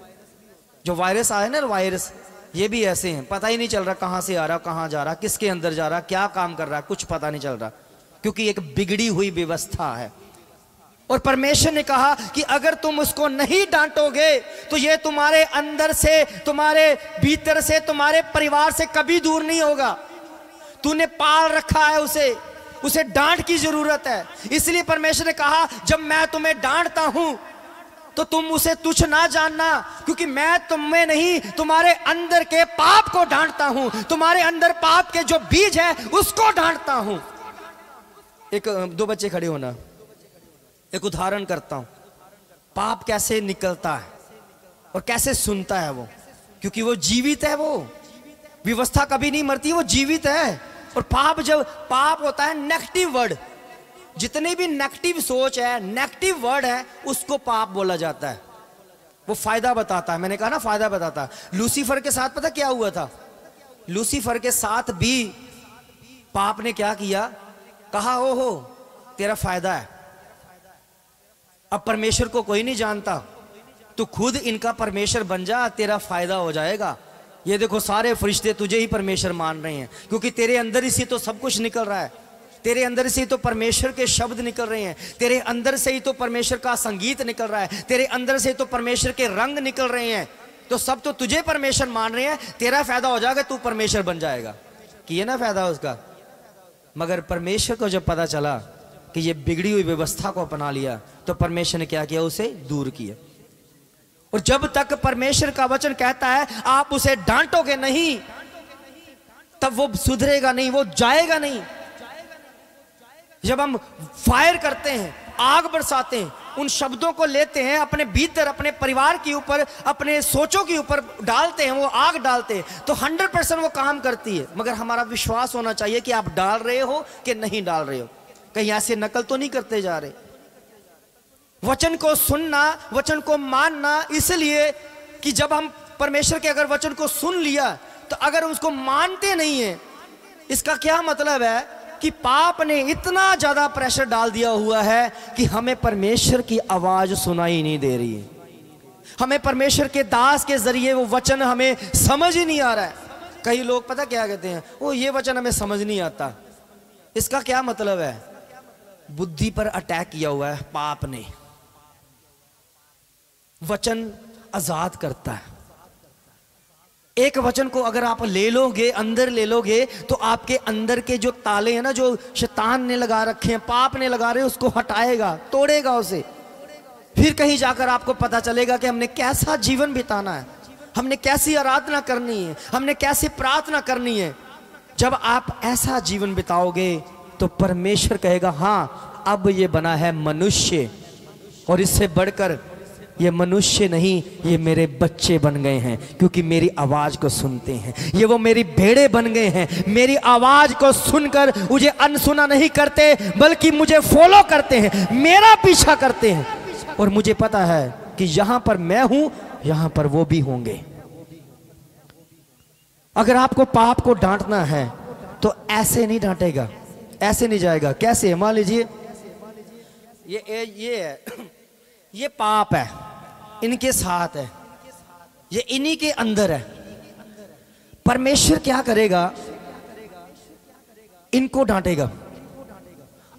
जो वायरस आया ना, वायरस, ये भी ऐसे हैं, पता ही नहीं चल रहा कहां से आ रहा, कहां जा रहा, किसके अंदर जा रहा, क्या काम कर रहा है, कुछ पता नहीं चल रहा, क्योंकि एक बिगड़ी हुई व्यवस्था है। और परमेश्वर ने कहा कि अगर तुम उसको नहीं डांटोगे तो ये तुम्हारे अंदर से, तुम्हारे भीतर से, तुम्हारे परिवार से कभी दूर नहीं होगा। तूने पाल रखा है उसे डांट की जरूरत है। इसलिए परमेश्वर ने कहा जब मैं तुम्हें डांटता हूं तो तुम उसे तुच्छ ना जानना, क्योंकि मैं तुम्हें नहीं, तुम्हारे अंदर के पाप को डांटता हूं। तुम्हारे अंदर पाप के जो बीज है उसको डांटता हूं। दो बच्चे खड़े होना, एक उदाहरण करता हूं। पाप कैसे निकलता है और कैसे सुनता है वो, क्योंकि वो जीवित है। वो व्यवस्था कभी नहीं मरती, वो जीवित है। और पाप होता है नेगेटिव वर्ड। जितनी भी नेगेटिव सोच है, नेगेटिव वर्ड है, उसको पाप बोला जाता है। वो फायदा बताता है। मैंने कहा ना, फायदा बताता है। लूसीफर के साथ पता क्या हुआ था? लूसीफर के साथ भी पाप ने क्या किया? कहा ओहो तेरा फायदा है। अब परमेश्वर को कोई नहीं जानता, तो खुद इनका परमेश्वर बन जा, तेरा फायदा हो जाएगा। ये देखो सारे फरिश्ते तुझे ही परमेश्वर मान रहे हैं, क्योंकि तेरे अंदर ही से तो सब कुछ निकल रहा है। तेरे अंदर से ही तो परमेश्वर के शब्द निकल रहे हैं। तेरे अंदर से ही तो परमेश्वर का संगीत निकल रहा है। तेरे अंदर से तो परमेश्वर के रंग निकल रहे हैं। तो सब तो तुझे परमेश्वर मान रहे हैं, तेरा फायदा हो जाएगा, तू परमेश्वर बन जाएगा। कि ये ना फायदा उसका। मगर परमेश्वर को जब पता चला कि ये बिगड़ी हुई व्यवस्था को अपना लिया, तो परमेश्वर ने क्या किया? उसे दूर किया। और जब तक परमेश्वर का वचन कहता है आप उसे डांटोगे नहीं, तब वो सुधरेगा नहीं, वो जाएगा नहीं। जब हम फायर करते हैं, आग बरसाते हैं, उन शब्दों को लेते हैं अपने भीतर, अपने परिवार के ऊपर, अपने सोचों के ऊपर डालते हैं, वो आग डालते हैं, तो 100% वो काम करती है। मगर हमारा विश्वास होना चाहिए कि आप डाल रहे हो कि नहीं डाल रहे हो, कहीं ऐसे नकल तो नहीं करते जा रहे। वचन को सुनना, वचन को मानना, इसलिए कि जब हम परमेश्वर के अगर वचन को सुन लिया तो अगर उसको मानते नहीं है, इसका क्या मतलब है कि पाप ने इतना ज्यादा प्रेशर डाल दिया हुआ है कि हमें परमेश्वर की आवाज सुनाई नहीं दे रही है। हमें परमेश्वर के दास के जरिए वो वचन हमें समझ ही नहीं आ रहा है। कई लोग पता क्या कहते हैं, वो ये वचन हमें समझ नहीं आता। इसका क्या मतलब है? बुद्धि पर अटैक किया हुआ है पाप ने। वचन आजाद करता है। एक वचन को अगर आप ले लोगे, अंदर ले लोगे, तो आपके अंदर के जो ताले हैं ना, जो शैतान ने लगा रखे हैं, पाप ने लगा रहे हैं, उसको हटाएगा, तोड़ेगा उसे। फिर कहीं जाकर आपको पता चलेगा कि हमने कैसा जीवन बिताना है, हमने कैसी आराधना करनी है, हमने कैसी प्रार्थना करनी है। जब आप ऐसा जीवन बिताओगे तो परमेश्वर कहेगा, हाँ अब ये बना है मनुष्य, और इससे बढ़कर ये मनुष्य नहीं, ये मेरे बच्चे बन गए हैं, क्योंकि मेरी आवाज को सुनते हैं। ये वो मेरी भेड़े बन गए हैं, मेरी आवाज को सुनकर मुझे अनसुना नहीं करते, बल्कि मुझे फॉलो करते हैं, मेरा पीछा करते हैं। और मुझे पता है कि यहां पर मैं हूं, यहां पर वो भी होंगे। अगर आपको पाप को डांटना है तो ऐसे नहीं डांटेगा, ऐसे नहीं जाएगा। कैसे? मान लीजिए ये है, ये पाप है, इनके साथ है, ये इन्हीं के अंदर है। परमेश्वर क्या करेगा? इनको डांटेगा।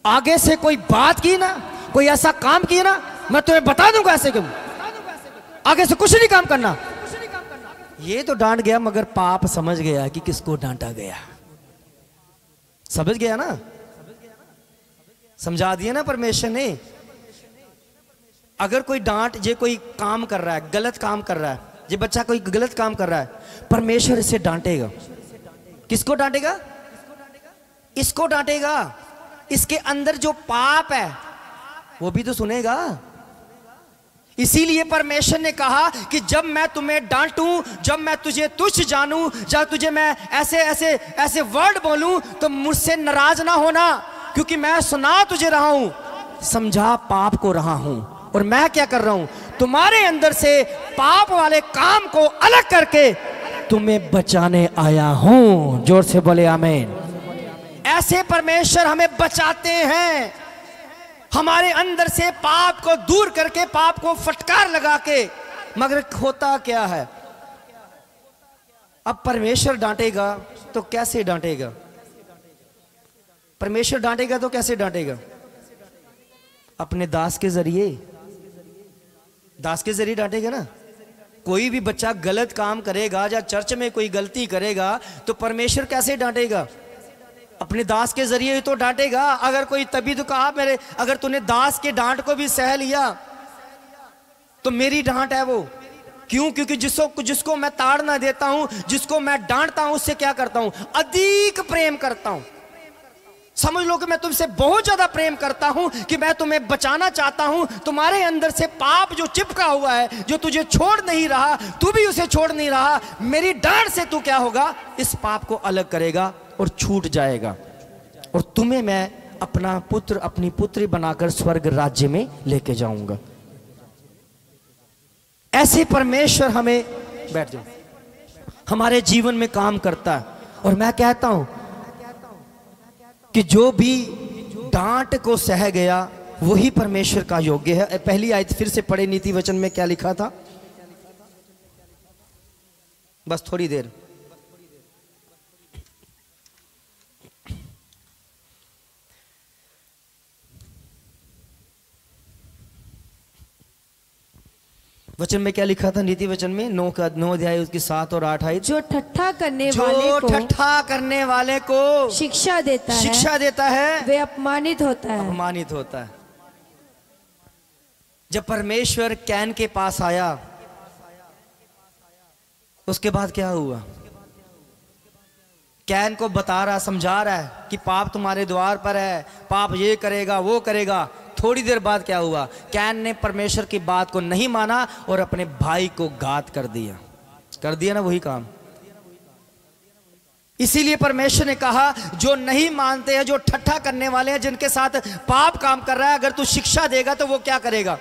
आगे से कोई बात की ना, कोई ऐसा काम किया ना, मैं तुम्हें बता दूंगा ऐसे क्यों। आगे से कुछ नहीं काम करना। ये तो डांट गया, मगर पाप समझ गया कि किसको डांटा गया। समझ गया ना, समझा दिया ना परमेश्वर ने। अगर कोई डांट, जे कोई काम कर रहा है, गलत काम कर रहा है, जे बच्चा कोई गलत काम कर रहा है, परमेश्वर इसे डांटेगा। किसको डांटेगा? इसको डांटेगा। इसके अंदर जो पाप है वो भी तो सुनेगा। इसीलिए परमेश्वर ने कहा कि जब मैं तुम्हें डांटूं, जब मैं तुझे तुच्छ जानूं, जब तुझे मैं ऐसे ऐसे ऐसे वर्ड बोलूं, तो मुझसे नाराज ना होना, क्योंकि मैं सुना तुझे रहा हूं, समझा पाप को रहा हूं। और मैं क्या कर रहा हूं? तुम्हारे अंदर से पाप वाले काम को अलग करके तुम्हें बचाने आया हूं। जोर से बोले आमीन। ऐसे परमेश्वर हमें बचाते हैं, हमारे अंदर से पाप को दूर करके, पाप को फटकार लगा के। मगर होता क्या है? अब परमेश्वर डांटेगा तो कैसे डांटेगा? परमेश्वर डांटेगा तो कैसे डांटेगा? अपने दास के जरिए, दास के जरिए डांटेगा ना। कोई भी बच्चा गलत काम करेगा या चर्च में कोई गलती करेगा तो परमेश्वर कैसे डांटेगा? अपने दास के जरिए तो डांटेगा। अगर कोई, तभी तो कहा मेरे, अगर तूने दास के डांट को भी सह लिया तो मेरी डांट है वो। क्यों? क्योंकि जिसको मैं ताड़ना देता हूं, जिसको मैं डांटता हूं, उससे क्या करता हूं? अधिक प्रेम करता हूं। समझ लो कि मैं तुमसे बहुत ज्यादा प्रेम करता हूं, कि मैं तुम्हें बचाना चाहता हूं। तुम्हारे अंदर से पाप जो चिपका हुआ है, जो तुझे छोड़ नहीं रहा, तू भी उसे छोड़ नहीं रहा, मेरी डांट से तू क्या होगा? इस पाप को अलग करेगा और छूट जाएगा। और तुम्हें मैं अपना पुत्र, अपनी पुत्री बनाकर स्वर्ग राज्य में लेके जाऊंगा। ऐसे परमेश्वर हमें, बैठ जाओ, हमारे जीवन में काम करता है। और मैं कहता हूं कि जो भी डांट को सह गया वही परमेश्वर का योग्य है। पहली आयत फिर से पढ़े, नीति वचन में क्या लिखा था? बस थोड़ी देर। वचन में क्या लिखा था? नीति वचन में 9 अध्याय उसकी 7 और 8 आयत। जो ठट्ठा करने वाले को शिक्षा देता है वे अपमानित होता है। जब परमेश्वर कैन के पास आया, उसके बाद क्या हुआ? कैन को बता रहा, समझा रहा है कि पाप तुम्हारे द्वार पर है, पाप ये करेगा, वो करेगा। थोड़ी देर बाद क्या हुआ? कैन ने परमेश्वर की बात को नहीं माना और अपने भाई को घात कर दिया ना, वही काम। इसीलिए परमेश्वर ने कहा, जो नहीं मानते हैं, जो ठट्ठा करने वाले हैं, जिनके साथ पाप काम कर रहा है, अगर तू शिक्षा देगा तो वो क्या करेगा?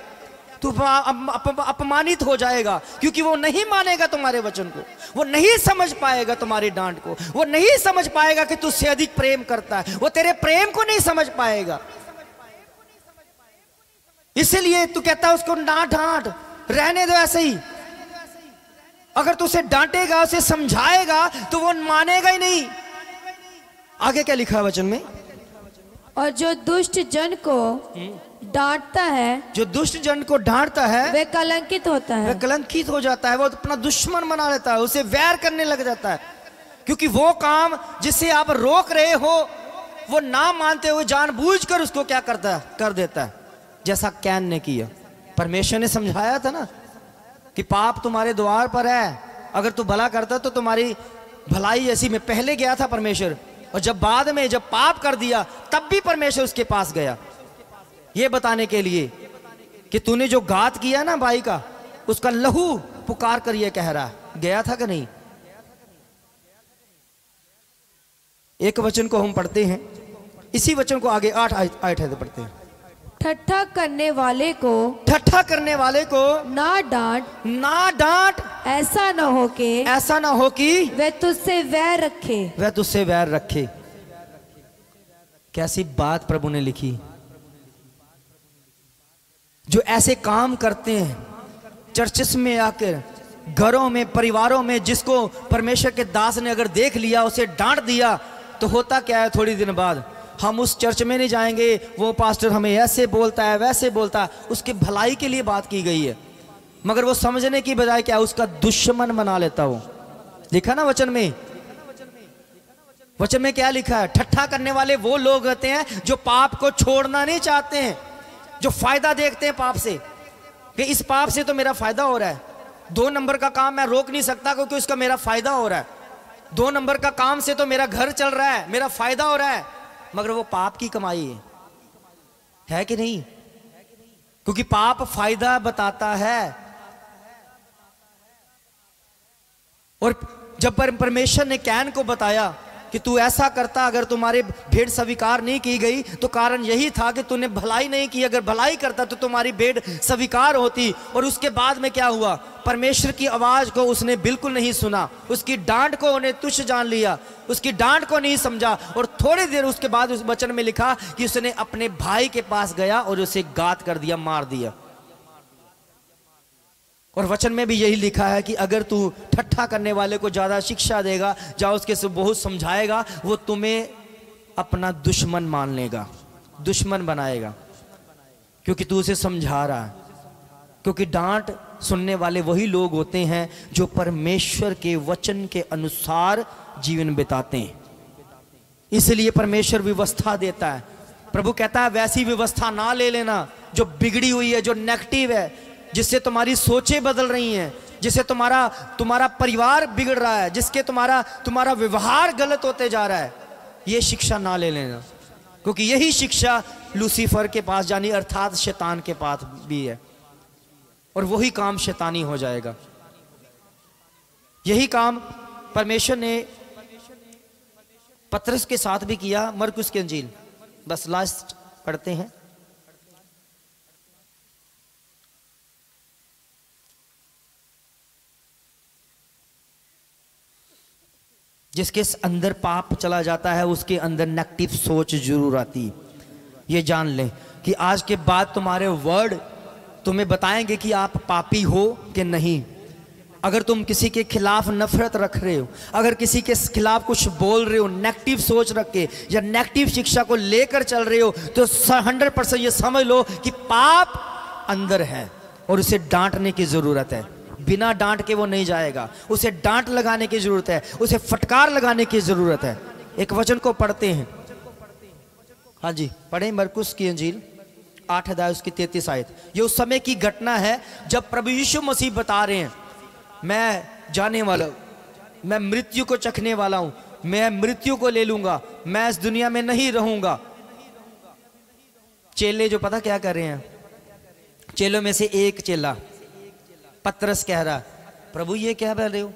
तू अपमानित हो जाएगा, क्योंकि वो नहीं मानेगा तुम्हारे वचन को, वो नहीं समझ पाएगा तुम्हारी डांट को, वो नहीं समझ पाएगा कि तुझसे अधिक प्रेम करता है, वो तेरे प्रेम को नहीं समझ पाएगा। इसलिए तू कहता है उसको ना डांट, रहने दो ऐसे ही। अगर तू उसे डांटेगा, उसे समझाएगा, तो वो मानेगा ही नहीं। आगे क्या लिखा है वचन में? और जो दुष्ट जन को डांटता है, जो दुष्ट जन को डांटता है, वह कलंकित होता है, वह कलंकित हो जाता है, वो अपना दुश्मन बना लेता है, उसे वैर करने लग जाता है। क्योंकि वो काम जिसे आप रोक रहे हो वो ना मानते हुए जानबूझकर उसको क्या करता है, कर देता है, जैसा कैन ने किया। परमेश्वर ने समझाया था ना कि पाप तुम्हारे द्वार पर है, अगर तू भला करता तो तुम्हारी भलाई ऐसी में पहले गया था परमेश्वर, और जब बाद में जब पाप कर दिया तब भी परमेश्वर उसके पास गया, ये बताने के लिए कि तूने जो घात किया ना भाई का, उसका लहू पुकार कर ये कह रहा है, गया था कि नहीं। एक वचन को हम पढ़ते हैं, इसी वचन को आगे 8 आयत पढ़ते हैं। ठट्ठा करने वाले को, ठट्ठा करने वाले को ना डांट, ना डांट, ऐसा ना हो कि वह तुझसे वैर रखे, वह तुझसे वैर रखे। कैसी बात प्रभु ने लिखी। जो ऐसे काम करते हैं चर्चेस में आकर, घरों में, परिवारों में, जिसको परमेश्वर के दास ने अगर देख लिया, उसे डांट दिया, तो होता क्या है, थोड़ी दिन बाद हम उस चर्च में नहीं जाएंगे, वो पास्टर हमें ऐसे बोलता है, वैसे बोलता है। उसकी भलाई के लिए बात की गई है, मगर वो समझने की बजाय क्या, उसका दुश्मन बना लेता। वो लिखा ना वचन में, वचन में क्या लिखा है, ठट्ठा करने वाले वो लोग होते हैं जो पाप को छोड़ना नहीं चाहते हैं, जो फायदा देखते हैं पाप से, कि इस पाप से तो मेरा फायदा हो रहा है, 2 नंबर का काम मैं रोक नहीं सकता क्योंकि उसका मेरा फायदा हो रहा है, 2 नंबर का काम से तो मेरा घर चल रहा है, मेरा फायदा हो रहा है, मगर वो पाप की कमाई है कि नहीं। क्योंकि पाप फायदा बताता है। और जब परमेश्वर ने कैन को बताया कि तू ऐसा करता, अगर तुम्हारी भेंट स्वीकार नहीं की गई तो कारण यही था कि तूने भलाई नहीं की, अगर भलाई करता तो तुम्हारी भेंट स्वीकार होती। और उसके बाद में क्या हुआ, परमेश्वर की आवाज को उसने बिल्कुल नहीं सुना, उसकी डांट को उन्हें तुच्छ जान लिया, उसकी डांट को नहीं समझा। और थोड़ी देर उसके बाद उस वचन में लिखा कि उसने अपने भाई के पास गया और उसे घात कर दिया, मार दिया। और वचन में भी यही लिखा है कि अगर तू ठट्ठा करने वाले को ज्यादा शिक्षा देगा, या उसके से बहुत समझाएगा, वो तुम्हें अपना दुश्मन मान लेगा, दुश्मन बनाएगा, क्योंकि तू उसे समझा रहा है। क्योंकि डांट सुनने वाले वही लोग होते हैं जो परमेश्वर के वचन के अनुसार जीवन बिताते हैं। इसलिए परमेश्वर व्यवस्था देता है। प्रभु कहता है वैसी व्यवस्था ना ले लेना जो बिगड़ी हुई है, जो नेगेटिव है, जिससे तुम्हारी सोचें बदल रही हैं, जिससे तुम्हारा परिवार बिगड़ रहा है, जिसके तुम्हारा व्यवहार गलत होते जा रहा है। ये शिक्षा ना ले लेना, क्योंकि यही शिक्षा लूसीफर के पास, यानी अर्थात शैतान के पास भी है, और वही काम शैतानी हो जाएगा। यही काम परमेश्वर ने पतरस के साथ भी किया। मरकुस की अंजील, बस लास्ट पढ़ते हैं। जिसके अंदर पाप चला जाता है उसके अंदर नेगेटिव सोच जरूर आती। ये जान लें कि आज के बाद तुम्हारे वर्ड तुम्हें बताएंगे कि आप पापी हो कि नहीं। अगर तुम किसी के खिलाफ नफरत रख रहे हो, अगर किसी के खिलाफ कुछ बोल रहे हो, नेगेटिव सोच रख के या नेगेटिव शिक्षा को लेकर चल रहे हो, तो 100% ये समझ लो कि पाप अंदर है और उसे डांटने की जरूरत है। बिना डांट के वो नहीं जाएगा, उसे डांट लगाने की जरूरत है, उसे फटकार लगाने की जरूरत है। एक वचन को पढ़ते हैं, हाँ जी पढ़ें, मरकुस की अंजील 8 अध्याय उसकी 33 आयत। ये उस समय की घटना है जब प्रभु यीशु मसीह बता रहे हैं, मैं जाने वाला हूं, मैं मृत्यु को चखने वाला हूं, मैं मृत्यु को ले लूंगा, मैं इस दुनिया में नहीं रहूंगा। चेले जो पता क्या कर रहे हैं, चेलों में से एक चेला पतरस कह रहा, प्रभु ये क्या बोल रहे हो,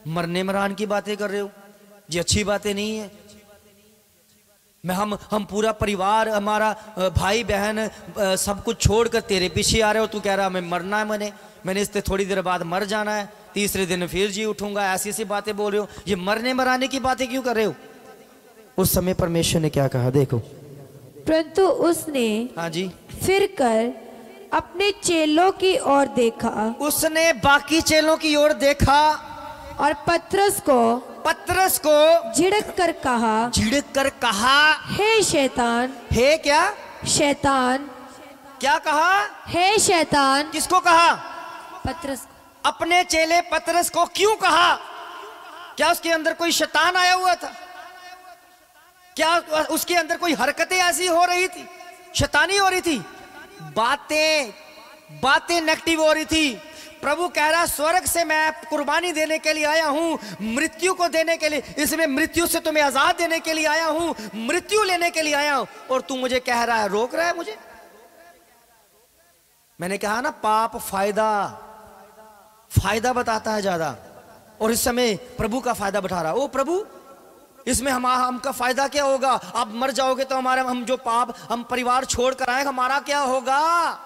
मरने मरान की बातें कर रहे हो, ये अच्छी बातें नहीं है। मैं हम पूरा परिवार, हमारा भाई बहन सब कुछ छोड़कर तेरे पीछे आ रहे हो, तू कह रहा मैं मरना है, मैंने इससे थोड़ी देर बाद मर जाना है, तीसरे दिन फिर जी उठूंगा, ऐसी ऐसी बातें बोल रहे हो, ये मरने मराने की बातें क्यों कर रहे हो। उस समय परमेश्वर ने क्या कहा देखो, परंतु उसने हाँ जी फिर कर अपने चेलों की ओर देखा, उसने बाकी चेलों की ओर देखा और पतरस को झिड़क कर कहा, हे शैतान, हे क्या शैतान, क्या कहा? हे शैतान। किसको कहा? पतरस। अपने चेले पतरस को क्यों कहा? क्या उसके अंदर कोई शैतान आया हुआ था? क्या उसके अंदर कोई हरकतें ऐसी हो रही थी, शैतानी हो रही थी, बातें नेगेटिव हो रही थी? प्रभु कह रहा स्वर्ग से मैं कुर्बानी देने के लिए आया हूं, मृत्यु को देने के लिए, इसमें मृत्यु से तुम्हें आजाद देने के लिए आया हूं, मृत्यु लेने के लिए आया हूं, और तू मुझे कह रहा है, रोक रहा है मुझे। मैंने कहा ना, पाप फायदा बताता है ज्यादा, और इस समय प्रभु का फायदा बता रहा। ओ प्रभु, इसमें हमका फायदा क्या होगा? आप मर जाओगे तो हम जो पाप हम परिवार छोड़ कर आए, हमारा क्या होगा?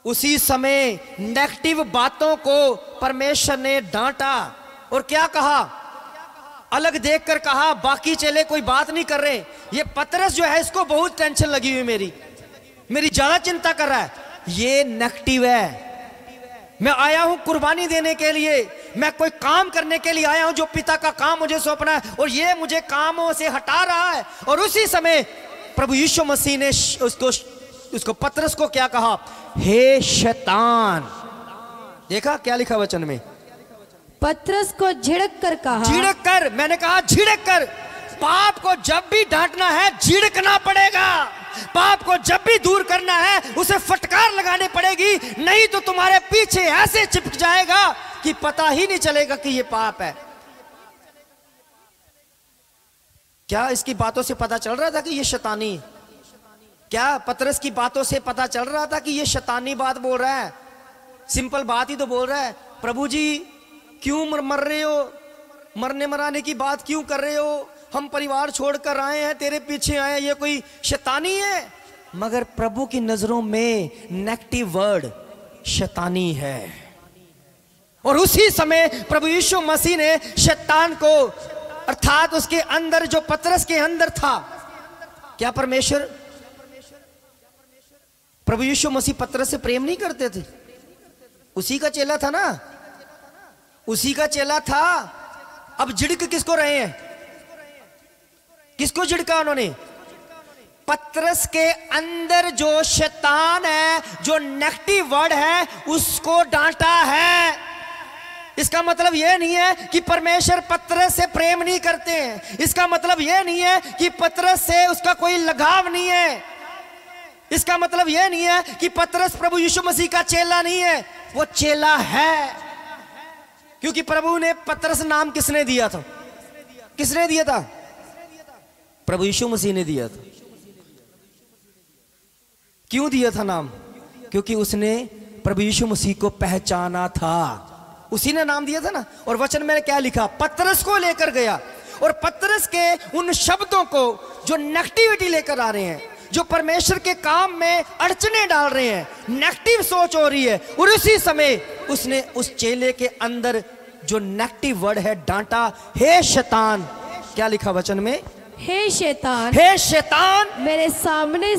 उसी समय नेगेटिव बातों को परमेश्वर ने डांटा और क्या कहा? अलग देखकर कहा, बाकी चेले कोई बात नहीं कर रहे, ये पतरस जो है इसको बहुत टेंशन लगी हुई, मेरी ज्यादा चिंता कर रहा है, ये नेगेटिव है। मैं आया हूं कुर्बानी देने के लिए, मैं कोई काम करने के लिए आया हूं जो पिता का काम मुझे सौंपना है, और ये मुझे कामों से हटा रहा है। और उसी समय प्रभु यीशु मसीह ने उसको पतरस को क्या कहा? हे शैतान। देखा क्या लिखा वचन में? पतरस को झिड़क कर कहा। झिड़क कर, मैंने कहा झिड़क कर। पाप को जब भी डांटना है झिड़कना पड़ेगा, पाप को जब भी दूर करना है उसे फटकार लगानी पड़ेगी, नहीं तो तुम्हारे पीछे ऐसे चिपक जाएगा कि पता ही नहीं चलेगा कि ये पाप है। क्या इसकी बातों से पता चल रहा था कि ये शैतानी? क्या पतरस की बातों से पता चल रहा था कि ये शैतानी बात बोल रहा है? सिंपल बात ही तो बोल रहा है, प्रभु जी क्यों मर रहे हो, मरने मराने की बात क्यों कर रहे हो, हम परिवार छोड़कर आए हैं, तेरे पीछे आए हैं, ये कोई शैतानी है? मगर प्रभु की नजरों में नेगेटिव वर्ड शैतानी है। और उसी समय प्रभु यीशु मसीह ने शैतान को, अर्थात उसके अंदर जो पतरस के अंदर था, क्या परमेश्वर प्रभु यीशु मसीह पतरस से प्रेम नहीं करते थे? उसी का चेला था ना, उसी का चेला था। अब झिड़क किसको रहे हैं? किसको झिड़का उन्होंने? पतरस के अंदर जो शैतान है, जो नेगेटिव वर्ड है, उसको डांटा है। इसका मतलब यह नहीं है कि परमेश्वर पतरस से प्रेम नहीं करते हैं, इसका मतलब यह नहीं है कि पतरस से उसका कोई लगाव नहीं है, इसका मतलब यह नहीं है कि पतरस प्रभु यीशु मसीह का चेला नहीं है, वो चेला है। क्योंकि प्रभु ने पतरस नाम किसने दिया था? किसने दिया था? प्रभु यीशु मसीह ने दिया था। क्यों दिया था नाम? क्योंकि उसने प्रभु यीशु मसीह को पहचाना था, उसी ने नाम दिया था ना। और वचन में क्या लिखा? पतरस को लेकर गया, और पतरस के उन शब्दों को जो नेगेटिविटी लेकर आ रहे हैं, जो परमेश्वर के काम में अड़चने डाल रहे हैं, नेगेटिव सोच हो रही है, और उसी समय उसने उस चेले के अंदर जो नेगेटिव वर्ड है डांटा, हे शैतान। क्या लिखा वचन में? हे शैतान, हे शैतान, मेरे सामने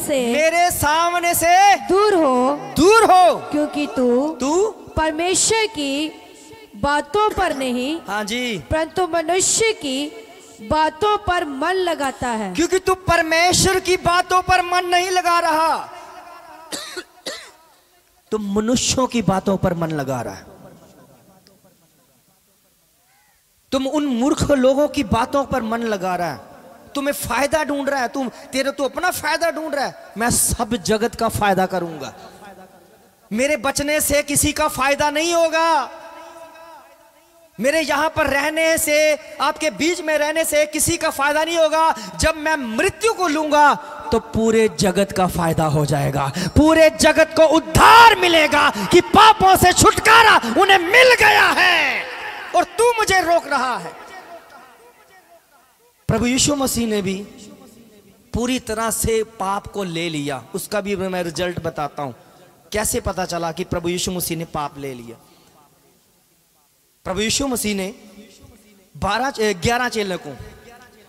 से दूर हो, क्योंकि तू परमेश्वर की बातों पर नहीं, हाँ जी, परंतु मनुष्य की बातों पर मन लगाता है। क्योंकि तू परमेश्वर की बातों पर मन नहीं लगा रहा, तुम मनुष्यों की बातों पर मन लगा रहा है। तुम उन मूर्ख लोगों की बातों पर मन लगा रहा है, तुम्हें फायदा ढूंढ रहा है, तू अपना फायदा ढूंढ रहा है। मैं सब जगत का फायदा करूंगा, मेरे बचने से किसी का फायदा नहीं होगा, मेरे यहां पर रहने से, आपके बीच में रहने से किसी का फायदा नहीं होगा। जब मैं मृत्यु को लूंगा तो पूरे जगत का फायदा हो जाएगा, पूरे जगत को उद्धार मिलेगा कि पापों से छुटकारा उन्हें मिल गया है, और तू मुझे रोक रहा है। प्रभु यीशु मसीह ने भी पूरी तरह से पाप को ले लिया, उसका भी मैं रिजल्ट बताता हूं। कैसे पता चला कि प्रभु यीशु मसीह ने पाप ले लिया? प्रभु यीशु मसीह ने 11 चेलों को,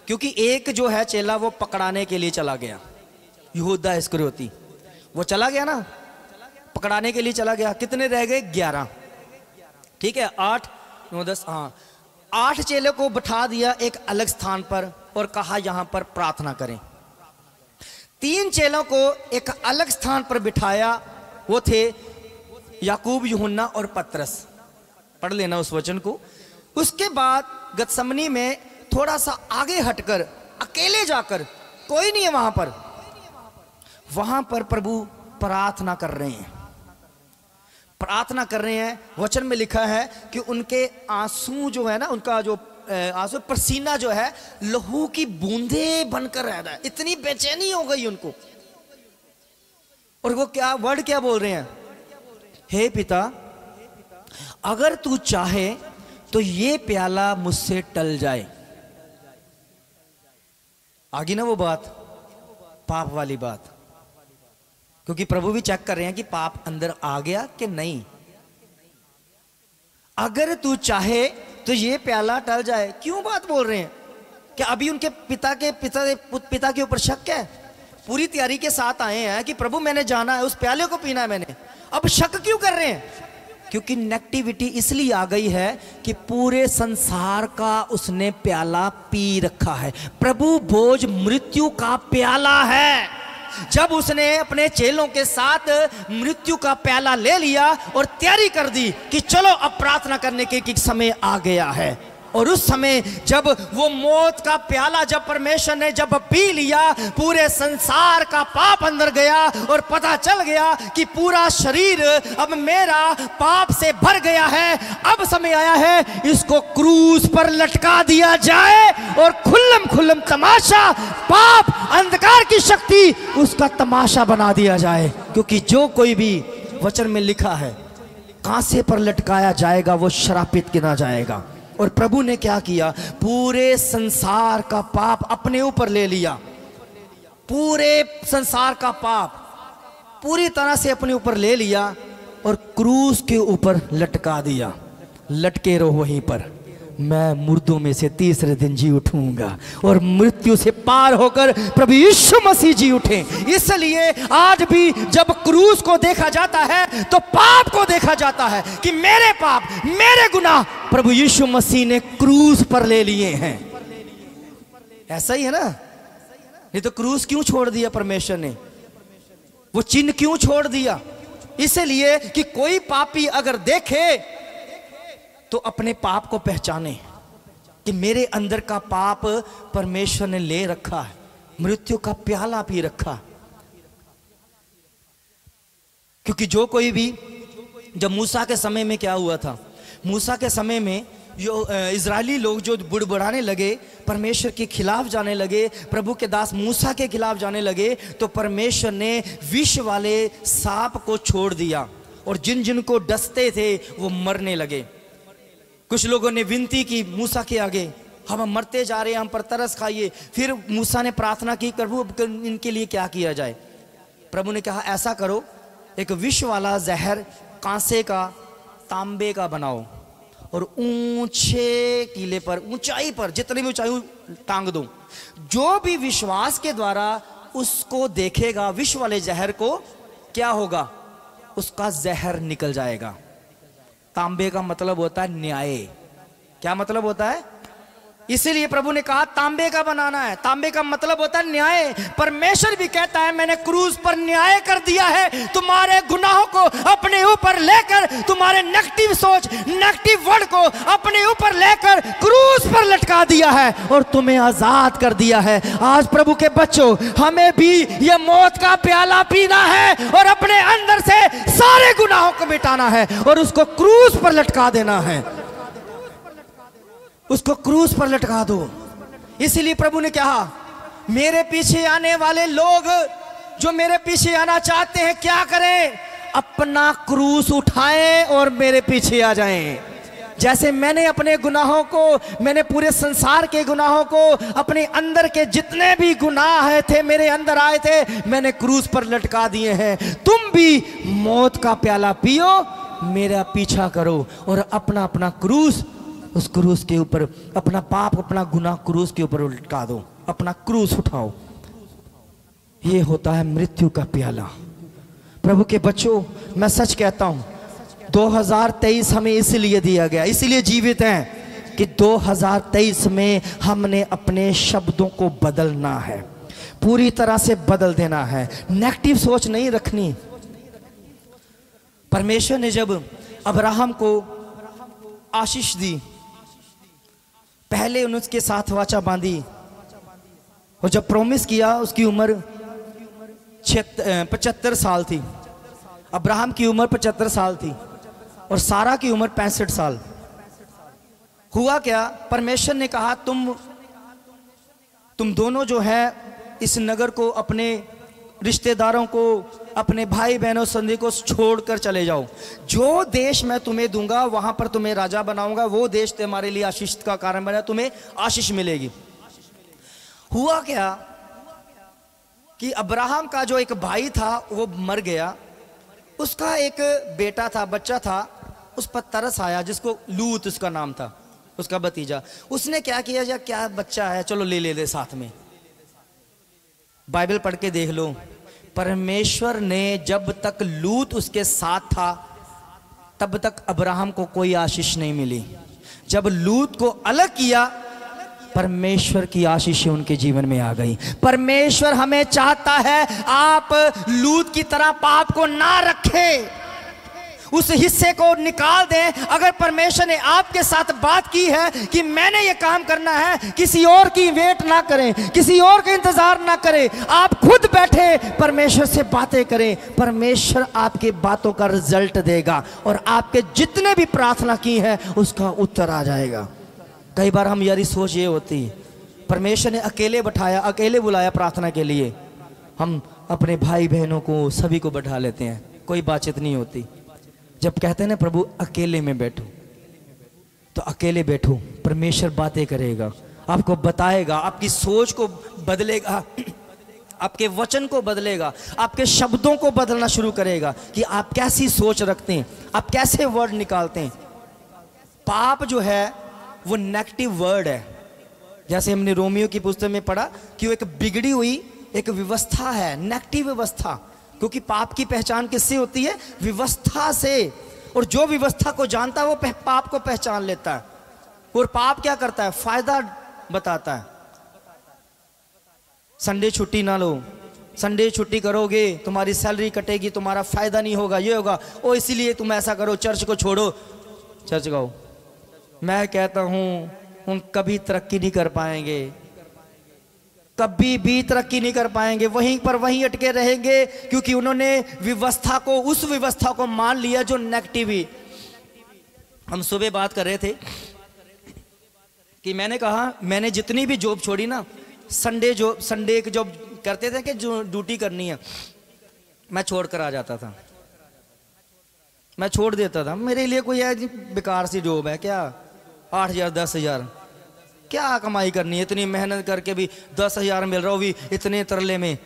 क्योंकि एक जो है चेला वो पकड़ाने के लिए चला गया, यहूदा इस्करियोती, वो चला गया ना, पकड़ाने के लिए चला गया। कितने रह गए? 11, ठीक है, 8, 9, 10, हाँ, 8 चेलों को बिठा दिया एक अलग स्थान पर और कहा यहां पर प्रार्थना करें। 3 चेलों को एक अलग स्थान पर बिठाया, वो थे याकूब, यूहन्ना और पतरस। पढ़ लेना उस वचन को। उसके बाद गतसमनी में थोड़ा सा आगे हटकर, अकेले जाकर, कोई नहीं है वहां पर प्रभु प्रार्थना कर रहे हैं। प्रार्थना कर रहे हैं। वचन में लिखा है कि उनके आंसू जो है ना, उनका जो आंसू, पसीना जो है लहू की बूंदे बनकर रह रहा है। इतनी बेचैनी हो गई उनको। और वो क्या वर्ड क्या बोल रहे हैं? हे पिता, अगर तू चाहे तो ये प्याला मुझसे टल जाए। आगे ना वो बात, पाप वाली बात, क्योंकि प्रभु भी चेक कर रहे हैं कि पाप अंदर आ गया कि नहीं। अगर तू चाहे तो ये प्याला टल जाए। क्यों बात बोल रहे हैं? क्या अभी उनके पिता के ऊपर शक है? पूरी तैयारी के साथ आए हैं कि प्रभु मैंने जाना है, उस प्याले को पीना है मैंने। अब शक क्यों कर रहे हैं? क्योंकि नेगेटिविटी इसलिए आ गई है कि पूरे संसार का उसने प्याला पी रखा है। प्रभु भोज मृत्यु का प्याला है। जब उसने अपने चेलों के साथ मृत्यु का प्याला ले लिया और तैयारी कर दी कि चलो अब प्रार्थना करने के समय आ गया है, और उस समय जब वो मौत का प्याला जब परमेश्वर ने जब पी लिया, पूरे संसार का पाप अंदर गया और पता चल गया कि पूरा शरीर अब मेरा पाप से भर गया है। अब समय आया है इसको क्रूस पर लटका दिया जाए और खुल्लम खुल्लम तमाशा, पाप अंधकार की शक्ति, उसका तमाशा बना दिया जाए। क्योंकि जो कोई भी वचन में लिखा है कांसे पर लटकाया जाएगा वो श्रापित गिना जाएगा। और प्रभु ने क्या किया? पूरे संसार का पाप अपने ऊपर ले लिया। पूरे संसार का पाप पूरी तरह से अपने ऊपर ले लिया और क्रूस के ऊपर लटका दिया। लटके रहो वहीं पर, मैं मुर्दों में से तीसरे दिन जी उठूंगा। और मृत्यु से पार होकर प्रभु यीशु मसीह जी उठे। इसलिए आज भी जब क्रूस को देखा जाता है तो पाप को देखा जाता है कि मेरे पाप, मेरे गुनाह प्रभु यीशु मसीह ने क्रूस पर ले लिए हैं। ऐसा ही है ना? नहीं तो क्रूस क्यों छोड़ दिया परमेश्वर ने? वो चिन्ह क्यों छोड़ दिया? इसलिए कि कोई पापी अगर देखे तो अपने पाप को पहचाने कि मेरे अंदर का पाप परमेश्वर ने ले रखा है, मृत्यु का प्याला पी रखा। क्योंकि जो कोई भी, जब मूसा के समय में क्या हुआ था, मूसा के समय में जो इजरायली लोग जो बुड़बुड़ाने लगे, परमेश्वर के खिलाफ जाने लगे, प्रभु के दास मूसा के खिलाफ जाने लगे, तो परमेश्वर ने विष वाले सांप को छोड़ दिया और जिन जिन को डसते थे वो मरने लगे। कुछ लोगों ने विनती की मूसा के आगे, हम मरते जा रहे हैं, हम पर तरस खाइए। फिर मूसा ने प्रार्थना की, प्रभु इनके लिए क्या किया जाए? प्रभु ने कहा ऐसा करो, एक विष वाला जहर कांसे का, तांबे का बनाओ और ऊंचे टीले पर, ऊंचाई पर, जितनी भी ऊंचाई टांग दो। जो भी विश्वास के द्वारा उसको देखेगा, विष वाले जहर को, क्या होगा? उसका जहर निकल जाएगा। तांबे का मतलब होता है न्याय। क्या मतलब होता है? इसीलिए प्रभु ने कहा तांबे का बनाना है। तांबे का मतलब होता है न्याय। परमेश्वर भी कहता है मैंने क्रूस पर न्याय कर दिया है, तुम्हारे गुनाहों को अपने ऊपर लेकर, तुम्हारे नेगेटिव सोच, नेगेटिव वर्ड को अपने ऊपर लेकर क्रूस पर लटका दिया है और तुम्हें आजाद कर दिया है। आज प्रभु के बच्चों, हमें भी ये मौत का प्याला पीना है और अपने अंदर से सारे गुनाहों को मिटाना है और उसको क्रूस पर लटका देना है। उसको क्रूस पर लटका दो। इसीलिए प्रभु ने कहा मेरे पीछे आने वाले लोग, जो मेरे पीछे आना चाहते हैं, क्या करें? अपना क्रूस उठाएं और मेरे पीछे आ जाएं। जैसे मैंने अपने गुनाहों को, मैंने पूरे संसार के गुनाहों को, अपने अंदर के जितने भी गुनाह थे मेरे अंदर आए थे, मैंने क्रूस पर लटका दिए हैं। तुम भी मौत का प्याला पियो, मेरा पीछा करो और अपना अपना क्रूस, उस क्रूस के ऊपर अपना पाप, अपना गुनाह क्रूस के ऊपर लटका दो, अपना क्रूस उठाओ। ये होता है मृत्यु का प्याला। प्रभु के बच्चों, मैं सच कहता हूं, 2023 हमें इसलिए दिया गया, इसलिए जीवित हैं कि 2023 में हमने अपने शब्दों को बदलना है। पूरी तरह से बदल देना है, नेगेटिव सोच नहीं रखनी। परमेश्वर ने जब अब्राहम को आशीष दी, पहले उनके साथ वाचा बांधी और जब प्रॉमिस किया, उसकी उम्र 75 साल थी। अब्राहम की उम्र 75 साल थी और सारा की उम्र 65 साल। हुआ क्या, परमेश्वर ने कहा तुम दोनों जो है इस नगर को, अपने रिश्तेदारों को, अपने भाई बहनों संधि को छोड़कर चले जाओ। जो देश मैं तुम्हें दूंगा वहां पर तुम्हें राजा बनाऊंगा, वो देश तुम्हारे लिए आशीष का कारण बना, तुम्हें आशीष मिलेगी। हुआ क्या कि अब्राहम का जो एक भाई था वो मर गया, उसका एक बेटा था, बच्चा था, उस पर तरस आया, जिसको लूत उसका नाम था, उसका भतीजा। उसने क्या किया, या क्या बच्चा है, चलो ले ले साथ में। बाइबल पढ़ के देख लो, परमेश्वर ने जब तक लूत उसके साथ था तब तक अब्राहम को कोई आशीष नहीं मिली। जब लूत को अलग किया, परमेश्वर की आशीष उनके जीवन में आ गई। परमेश्वर हमें चाहता है आप लूत की तरह पाप को ना रखें, उस हिस्से को निकाल दें। अगर परमेश्वर ने आपके साथ बात की है कि मैंने ये काम करना है, किसी और की वेट ना करें, किसी और का इंतजार ना करें, आप खुद बैठे परमेश्वर से बातें करें। परमेश्वर आपके बातों का रिजल्ट देगा और आपके जितने भी प्रार्थना की है उसका उत्तर आ जाएगा। कई बार हम यारी सोच ये होती, परमेश्वर ने अकेले बैठाया, अकेले बुलाया प्रार्थना के लिए, हम अपने भाई बहनों को सभी को बैठा लेते हैं, कोई बातचीत नहीं होती। जब कहते हैं ना प्रभु अकेले में बैठो, तो अकेले बैठो, परमेश्वर बातें करेगा, आपको बताएगा, आपकी सोच को बदलेगा, आपके वचन को बदलेगा, आपके शब्दों को बदलना शुरू करेगा कि आप कैसी सोच रखते हैं, आप कैसे वर्ड निकालते हैं। पाप जो है वो नेगेटिव वर्ड है। जैसे हमने रोमियो की पुस्तक में पढ़ा कि वो एक बिगड़ी हुई एक व्यवस्था है, नेगेटिव व्यवस्था, क्योंकि पाप की पहचान किससे होती है, व्यवस्था से। और जो व्यवस्था को जानता है वो पाप को पहचान लेता है। और पाप क्या करता है, फायदा बताता है। संडे छुट्टी ना लो, संडे छुट्टी करोगे तुम्हारी सैलरी कटेगी, तुम्हारा फायदा नहीं होगा, ये होगा, ओ इसीलिए तुम ऐसा करो, चर्च को छोड़ो, चर्च गाओ। मैं कहता हूं उन कभी तरक्की नहीं कर पाएंगे, कभी भी तरक्की नहीं कर पाएंगे, वहीं पर वहीं अटके रहेंगे, क्योंकि उन्होंने व्यवस्था को, उस व्यवस्था को मान लिया जो नेगेटिव ही। हम सुबह बात कर रहे थे कि मैंने कहा मैंने जितनी भी जॉब छोड़ी ना, संडे की जॉब करते थे कि जो ड्यूटी करनी है मैं छोड़ कर आ जाता था, मैं छोड़ देता था। मेरे लिए कोई बेकार सी जॉब है क्या, 8,000 10,000 क्या कमाई करनी है, इतनी मेहनत करके भी 10,000 मिल रहा हो भी इतने तरले में।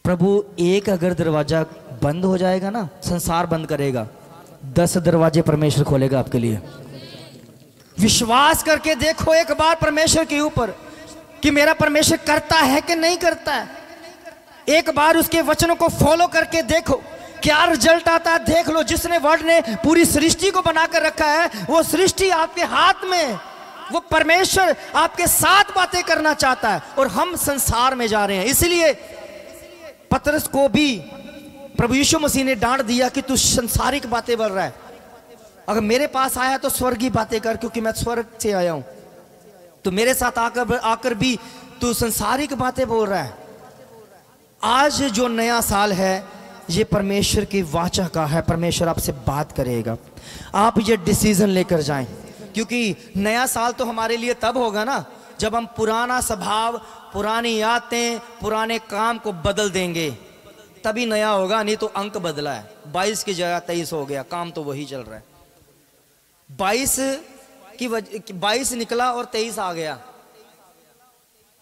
प्रभु एक अगर दरवाजा बंद हो जाएगा ना, संसार बंद करेगा, 10 दरवाजे परमेश्वर खोलेगा आपके लिए। विश्वास करके देखो एक बार परमेश्वर के ऊपर कि मेरा परमेश्वर करता है कि नहीं करता है। एक बार उसके वचनों को फॉलो करके देखो क्या रिजल्ट आता है, देख लो। जिसने वर्ड ने पूरी सृष्टि को बनाकर रखा है, वो सृष्टि आपके हाथ में, वो परमेश्वर आपके साथ बातें करना चाहता है और हम संसार में जा रहे हैं। इसलिए पतरस को भी प्रभु यीशु मसीह ने डांट दिया कि तू संसारिक बातें बोल रहा है, अगर मेरे पास आया तो स्वर्गीय बातें कर, क्योंकि मैं स्वर्ग से आया हूं। तो मेरे साथ आकर भी तू संसारिक बातें बोल रहा है। आज जो नया साल है ये परमेश्वर की वाचा का है, परमेश्वर आपसे बात करेगा। आप ये डिसीजन लेकर जाएं, क्योंकि नया साल तो हमारे लिए तब होगा ना जब हम पुराना स्वभाव, पुरानी आदतें, पुराने काम को बदल देंगे, तभी नया होगा। नहीं तो अंक बदला है, 22 की जगह 23 हो गया, काम तो वही चल रहा है। 22 निकला और 23 आ गया,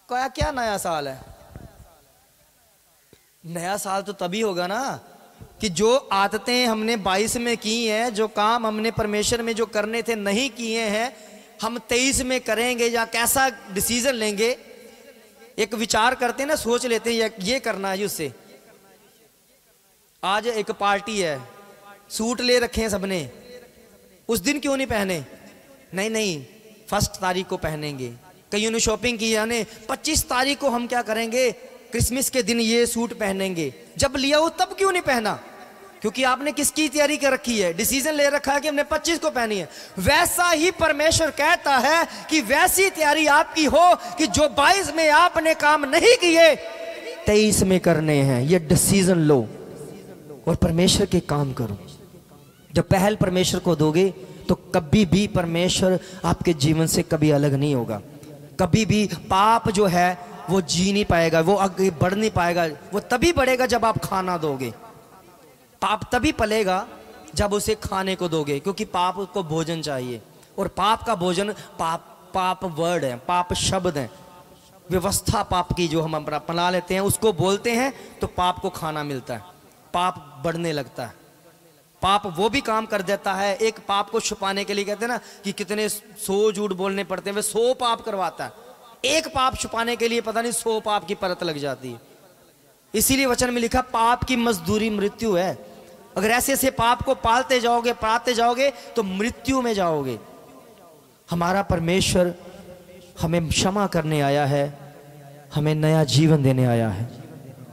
क्या नया साल है? नया साल तो तभी होगा ना कि जो आदतें हमने 22 में की हैं, जो काम हमने परमेश्वर में जो करने थे नहीं किए हैं, हम 23 में करेंगे। या कैसा डिसीजन लेंगे, एक विचार करते हैं ना, सोच लेते हैं ये करना है उससे। आज एक पार्टी है, सूट ले रखे हैं सबने, उस दिन क्यों नहीं पहने? नहीं 1 तारीख को पहनेंगे। कईयों ने शॉपिंग की, यानी 25 तारीख को हम क्या करेंगे, क्रिसमस के दिन ये सूट पहनेंगे। जब लिया हो तब क्यों नहीं पहना? क्योंकि आपने किसकी तैयारी कर रखी है, डिसीजन ले रखा है कि हमने 25 को पहनी है। वैसा ही परमेश्वर कहता है कि वैसी तैयारी आपकी हो कि जो 22 में आपने काम नहीं किए 23 में करने हैं। ये डिसीजन लो और परमेश्वर के काम करो। जब पहल परमेश्वर को दोगे तो कभी भी परमेश्वर आपके जीवन से कभी अलग नहीं होगा। कभी भी पाप जो है वो जी नहीं पाएगा, वो आगे बढ़ नहीं पाएगा। वो तभी बढ़ेगा जब आप खाना दोगे। पाप तभी पलेगा जब उसे खाने को दोगे, क्योंकि पाप को भोजन चाहिए। और पाप का भोजन पाप वर्ड है, पाप शब्द है, व्यवस्था पाप की जो हम अपना लेते हैं उसको बोलते हैं तो पाप को खाना मिलता है, पाप बढ़ने लगता है। पाप वो भी काम कर देता है, एक पाप को छुपाने के लिए कहते हैं ना कि कितने 100 झूठ बोलने पड़ते हैं, वे 100 पाप करवाता है। एक पाप छुपाने के लिए पता नहीं 100 पाप की परत लग जाती है। इसीलिए वचन में लिखा पाप की मजदूरी मृत्यु है। अगर ऐसे ऐसे पाप को पालते जाओगे तो मृत्यु में जाओगे। हमारा परमेश्वर हमें क्षमा करने आया है, हमें नया जीवन देने आया है।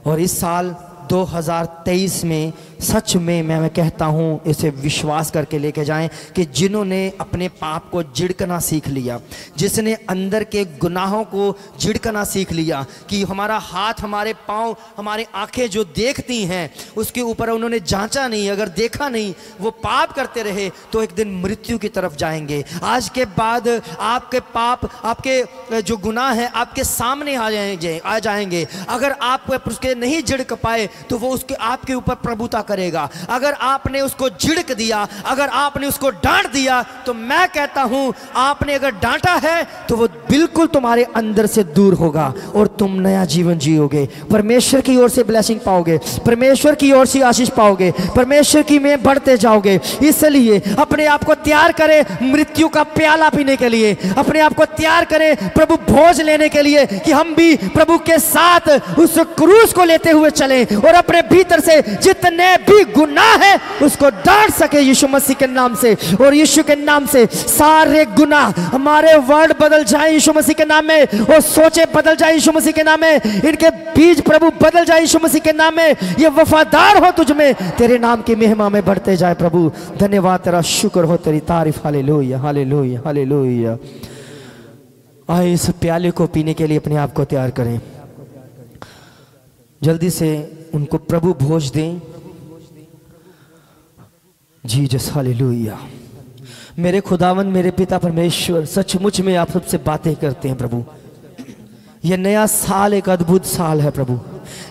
और इस साल 2023 में सच में मैं कहता हूँ, इसे विश्वास करके लेके जाएं कि जिन्होंने अपने पाप को झिड़कना सीख लिया, जिसने अंदर के गुनाहों को झिड़कना सीख लिया कि हमारा हाथ, हमारे पाँव, हमारी आंखें जो देखती हैं उसके ऊपर उन्होंने जांचा नहीं, अगर देखा नहीं, वो पाप करते रहे तो एक दिन मृत्यु की तरफ जाएंगे। आज के बाद आपके पाप, आपके जो गुनाह हैं आपके सामने आ जाएंगे। अगर आप उसके नहीं झिड़क पाए तो वो उसके आपके ऊपर प्रभुता करेगा। अगर आपने उसको झिड़क दिया, अगर आपने उसको डांट दिया, तो मैं कहता हूं आपने अगर डांटा है तो वो बिल्कुल तुम्हारे अंदर से दूर होगा और तुम नया जीवन जियोगे। परमेश्वर की ओर से ब्लेसिंग पाओगे, परमेश्वर की ओर से आशीष पाओगे, परमेश्वर की में बढ़ते जाओगे। इसलिए अपने आप को तैयार करें मृत्यु का प्याला पीने के लिए, अपने आप को तैयार करें प्रभु भोज लेने के लिए, कि हम भी प्रभु के साथ उस क्रूस को लेते हुए चलें और अपने भीतर से जितने भी गुनाह है उसको डांट सके यीशु मसीह के नाम से। और यीशु के नाम से सारे गुनाह, हमारे वर्ड बदल जाए यीशु मसीह के नाम में, और सोचे बदल जाए यीशु मसीह के नाम में, इनके बीज प्रभु बदल जाए यीशु मसीह के नाम में। ये वफादार हो तुझ में, तेरे नाम की महिमा में बढ़ते जाए प्रभु। धन्यवाद, तेरा शुक्र हो, तेरी तारीफ। Hallelujah, hallelujah, hallelujah. आए इस प्याले को पीने के लिए अपने आप को तैयार करें। जल्दी से उनको प्रभु भोज दें। Jesus, hallelujah. मेरे खुदावन, मेरे पिता परमेश्वर, सचमुच में आप सबसे बातें करते हैं प्रभु। यह नया साल एक अद्भुत साल है प्रभु।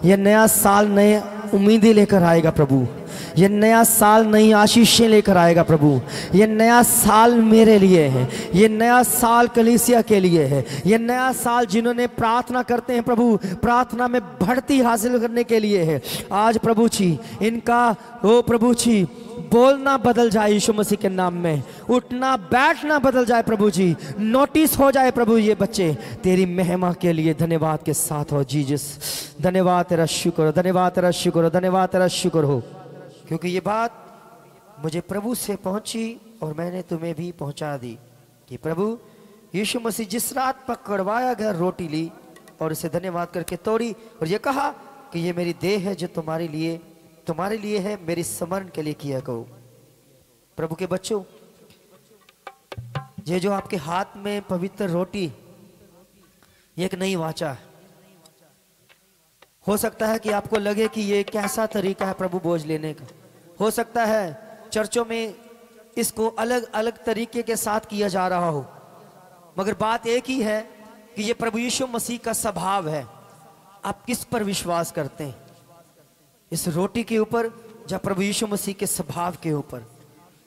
यह नया साल नए उम्मीदें लेकर आएगा प्रभु। यह नया साल नई आशीषें लेकर आएगा प्रभु। यह नया साल मेरे लिए है, यह नया साल कलीसिया के लिए है। यह नया साल जिन्होंने प्रार्थना करते हैं प्रभु, प्रार्थना में बढ़ती हासिल करने के लिए है। आज प्रभु जी इनका ओ प्रभु जी बोलना बदल जाए यीशु मसीह के नाम में, उठना बैठना बदल जाए प्रभु जी, नोटिस हो जाए प्रभु ये बच्चे तेरी महिमा के लिए। धन्यवाद के साथ हो जीसस। धन्यवाद, तेरा शुक्र, धन्यवाद, तेरा शुक्र, धन्यवाद, तेरा शुक्र हो, क्योंकि ये बात मुझे प्रभु से पहुंची और मैंने तुम्हें भी पहुंचा दी कि प्रभु यीशु मसीह जिस रात पकड़वाया गया रोटी ली और इसे धन्यवाद करके तोड़ी और ये कहा कि ये मेरी देह है जो तुम्हारे लिए है, मेरी स्मरण के लिए किया करो। प्रभु के बच्चों, ये जो आपके हाथ में पवित्र रोटी, ये एक नई वाचा है। हो सकता है कि आपको लगे कि ये कैसा तरीका है प्रभु भोज लेने का। हो सकता है चर्चों में इसको अलग अलग तरीके के साथ किया जा रहा हो, मगर बात एक ही है कि ये प्रभु यीशु मसीह का स्वभाव है। आप किस पर विश्वास करते हैं, इस रोटी के ऊपर या प्रभु यीशु मसीह के स्वभाव के ऊपर?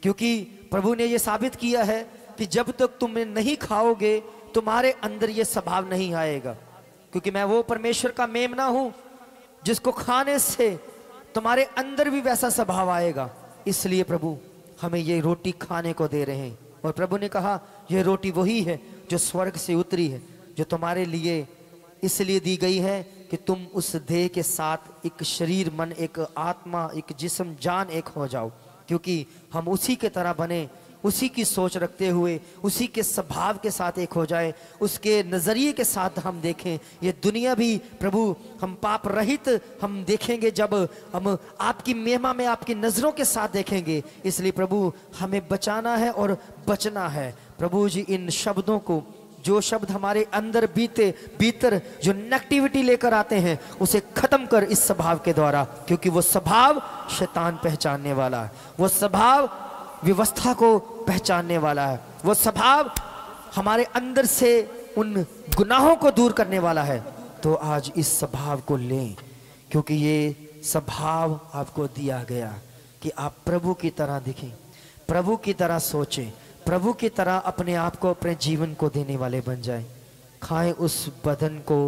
क्योंकि प्रभु ने यह साबित किया है कि जब तक तुम नहीं खाओगे तुम्हारे अंदर यह स्वभाव नहीं आएगा। क्योंकि मैं वो परमेश्वर का मेमना हूं जिसको खाने से तुम्हारे अंदर भी वैसा स्वभाव आएगा। इसलिए प्रभु हमें ये रोटी खाने को दे रहे हैं। और प्रभु ने कहा यह रोटी वही है जो स्वर्ग से उतरी है, जो तुम्हारे लिए इसलिए दी गई है कि तुम उस देह के साथ एक शरीर, मन, एक आत्मा, एक जिस्म, जान एक हो जाओ। क्योंकि हम उसी के तरह बने उसी की सोच रखते हुए, उसी के स्वभाव के साथ एक हो जाए, उसके नज़रिए के साथ हम देखें। ये दुनिया भी प्रभु हम पाप रहित हम देखेंगे जब हम आपकी महिमा में आपकी नज़रों के साथ देखेंगे। इसलिए प्रभु हमें बचाना है और बचना है। प्रभु जी इन शब्दों को, जो शब्द हमारे अंदर भीतर जो नेगेटिविटी लेकर आते हैं, उसे खत्म कर इस स्वभाव के द्वारा, क्योंकि वो स्वभाव शैतान पहचानने वाला है, वो स्वभाव व्यवस्था को पहचानने वाला है, वो स्वभाव हमारे अंदर से उन गुनाहों को दूर करने वाला है। तो आज इस स्वभाव को लें, क्योंकि ये स्वभाव आपको दिया गया कि आप प्रभु की तरह दिखें, प्रभु की तरह सोचें, प्रभु की तरह अपने आप को, अपने जीवन को देने वाले बन जाएं। खाएं उस बदन को,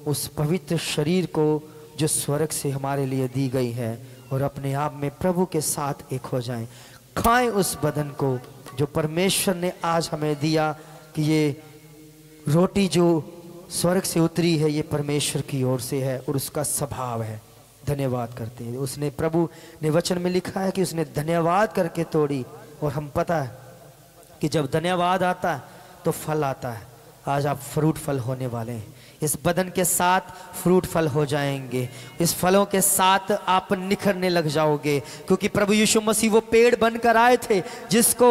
उस पवित्र शरीर को जो स्वर्ग से हमारे लिए दी गई है, और अपने आप में प्रभु के साथ एक हो जाएं। खाएं उस बदन को जो परमेश्वर ने आज हमें दिया, कि ये रोटी जो स्वर्ग से उतरी है, ये परमेश्वर की ओर से है और उसका स्वभाव है। धन्यवाद करते हैं। उसने, प्रभु ने वचन में लिखा है कि उसने धन्यवाद करके तोड़ी, और हम पता है कि जब धन्यवाद आता है तो फल आता है। आज आप फ्रूट फल होने वाले हैं, इस बदन के साथ फ्रूट फल हो जाएंगे, इस फलों के साथ आप निखरने लग जाओगे, क्योंकि प्रभु यीशु मसीह वो पेड़ बनकर आए थे जिसको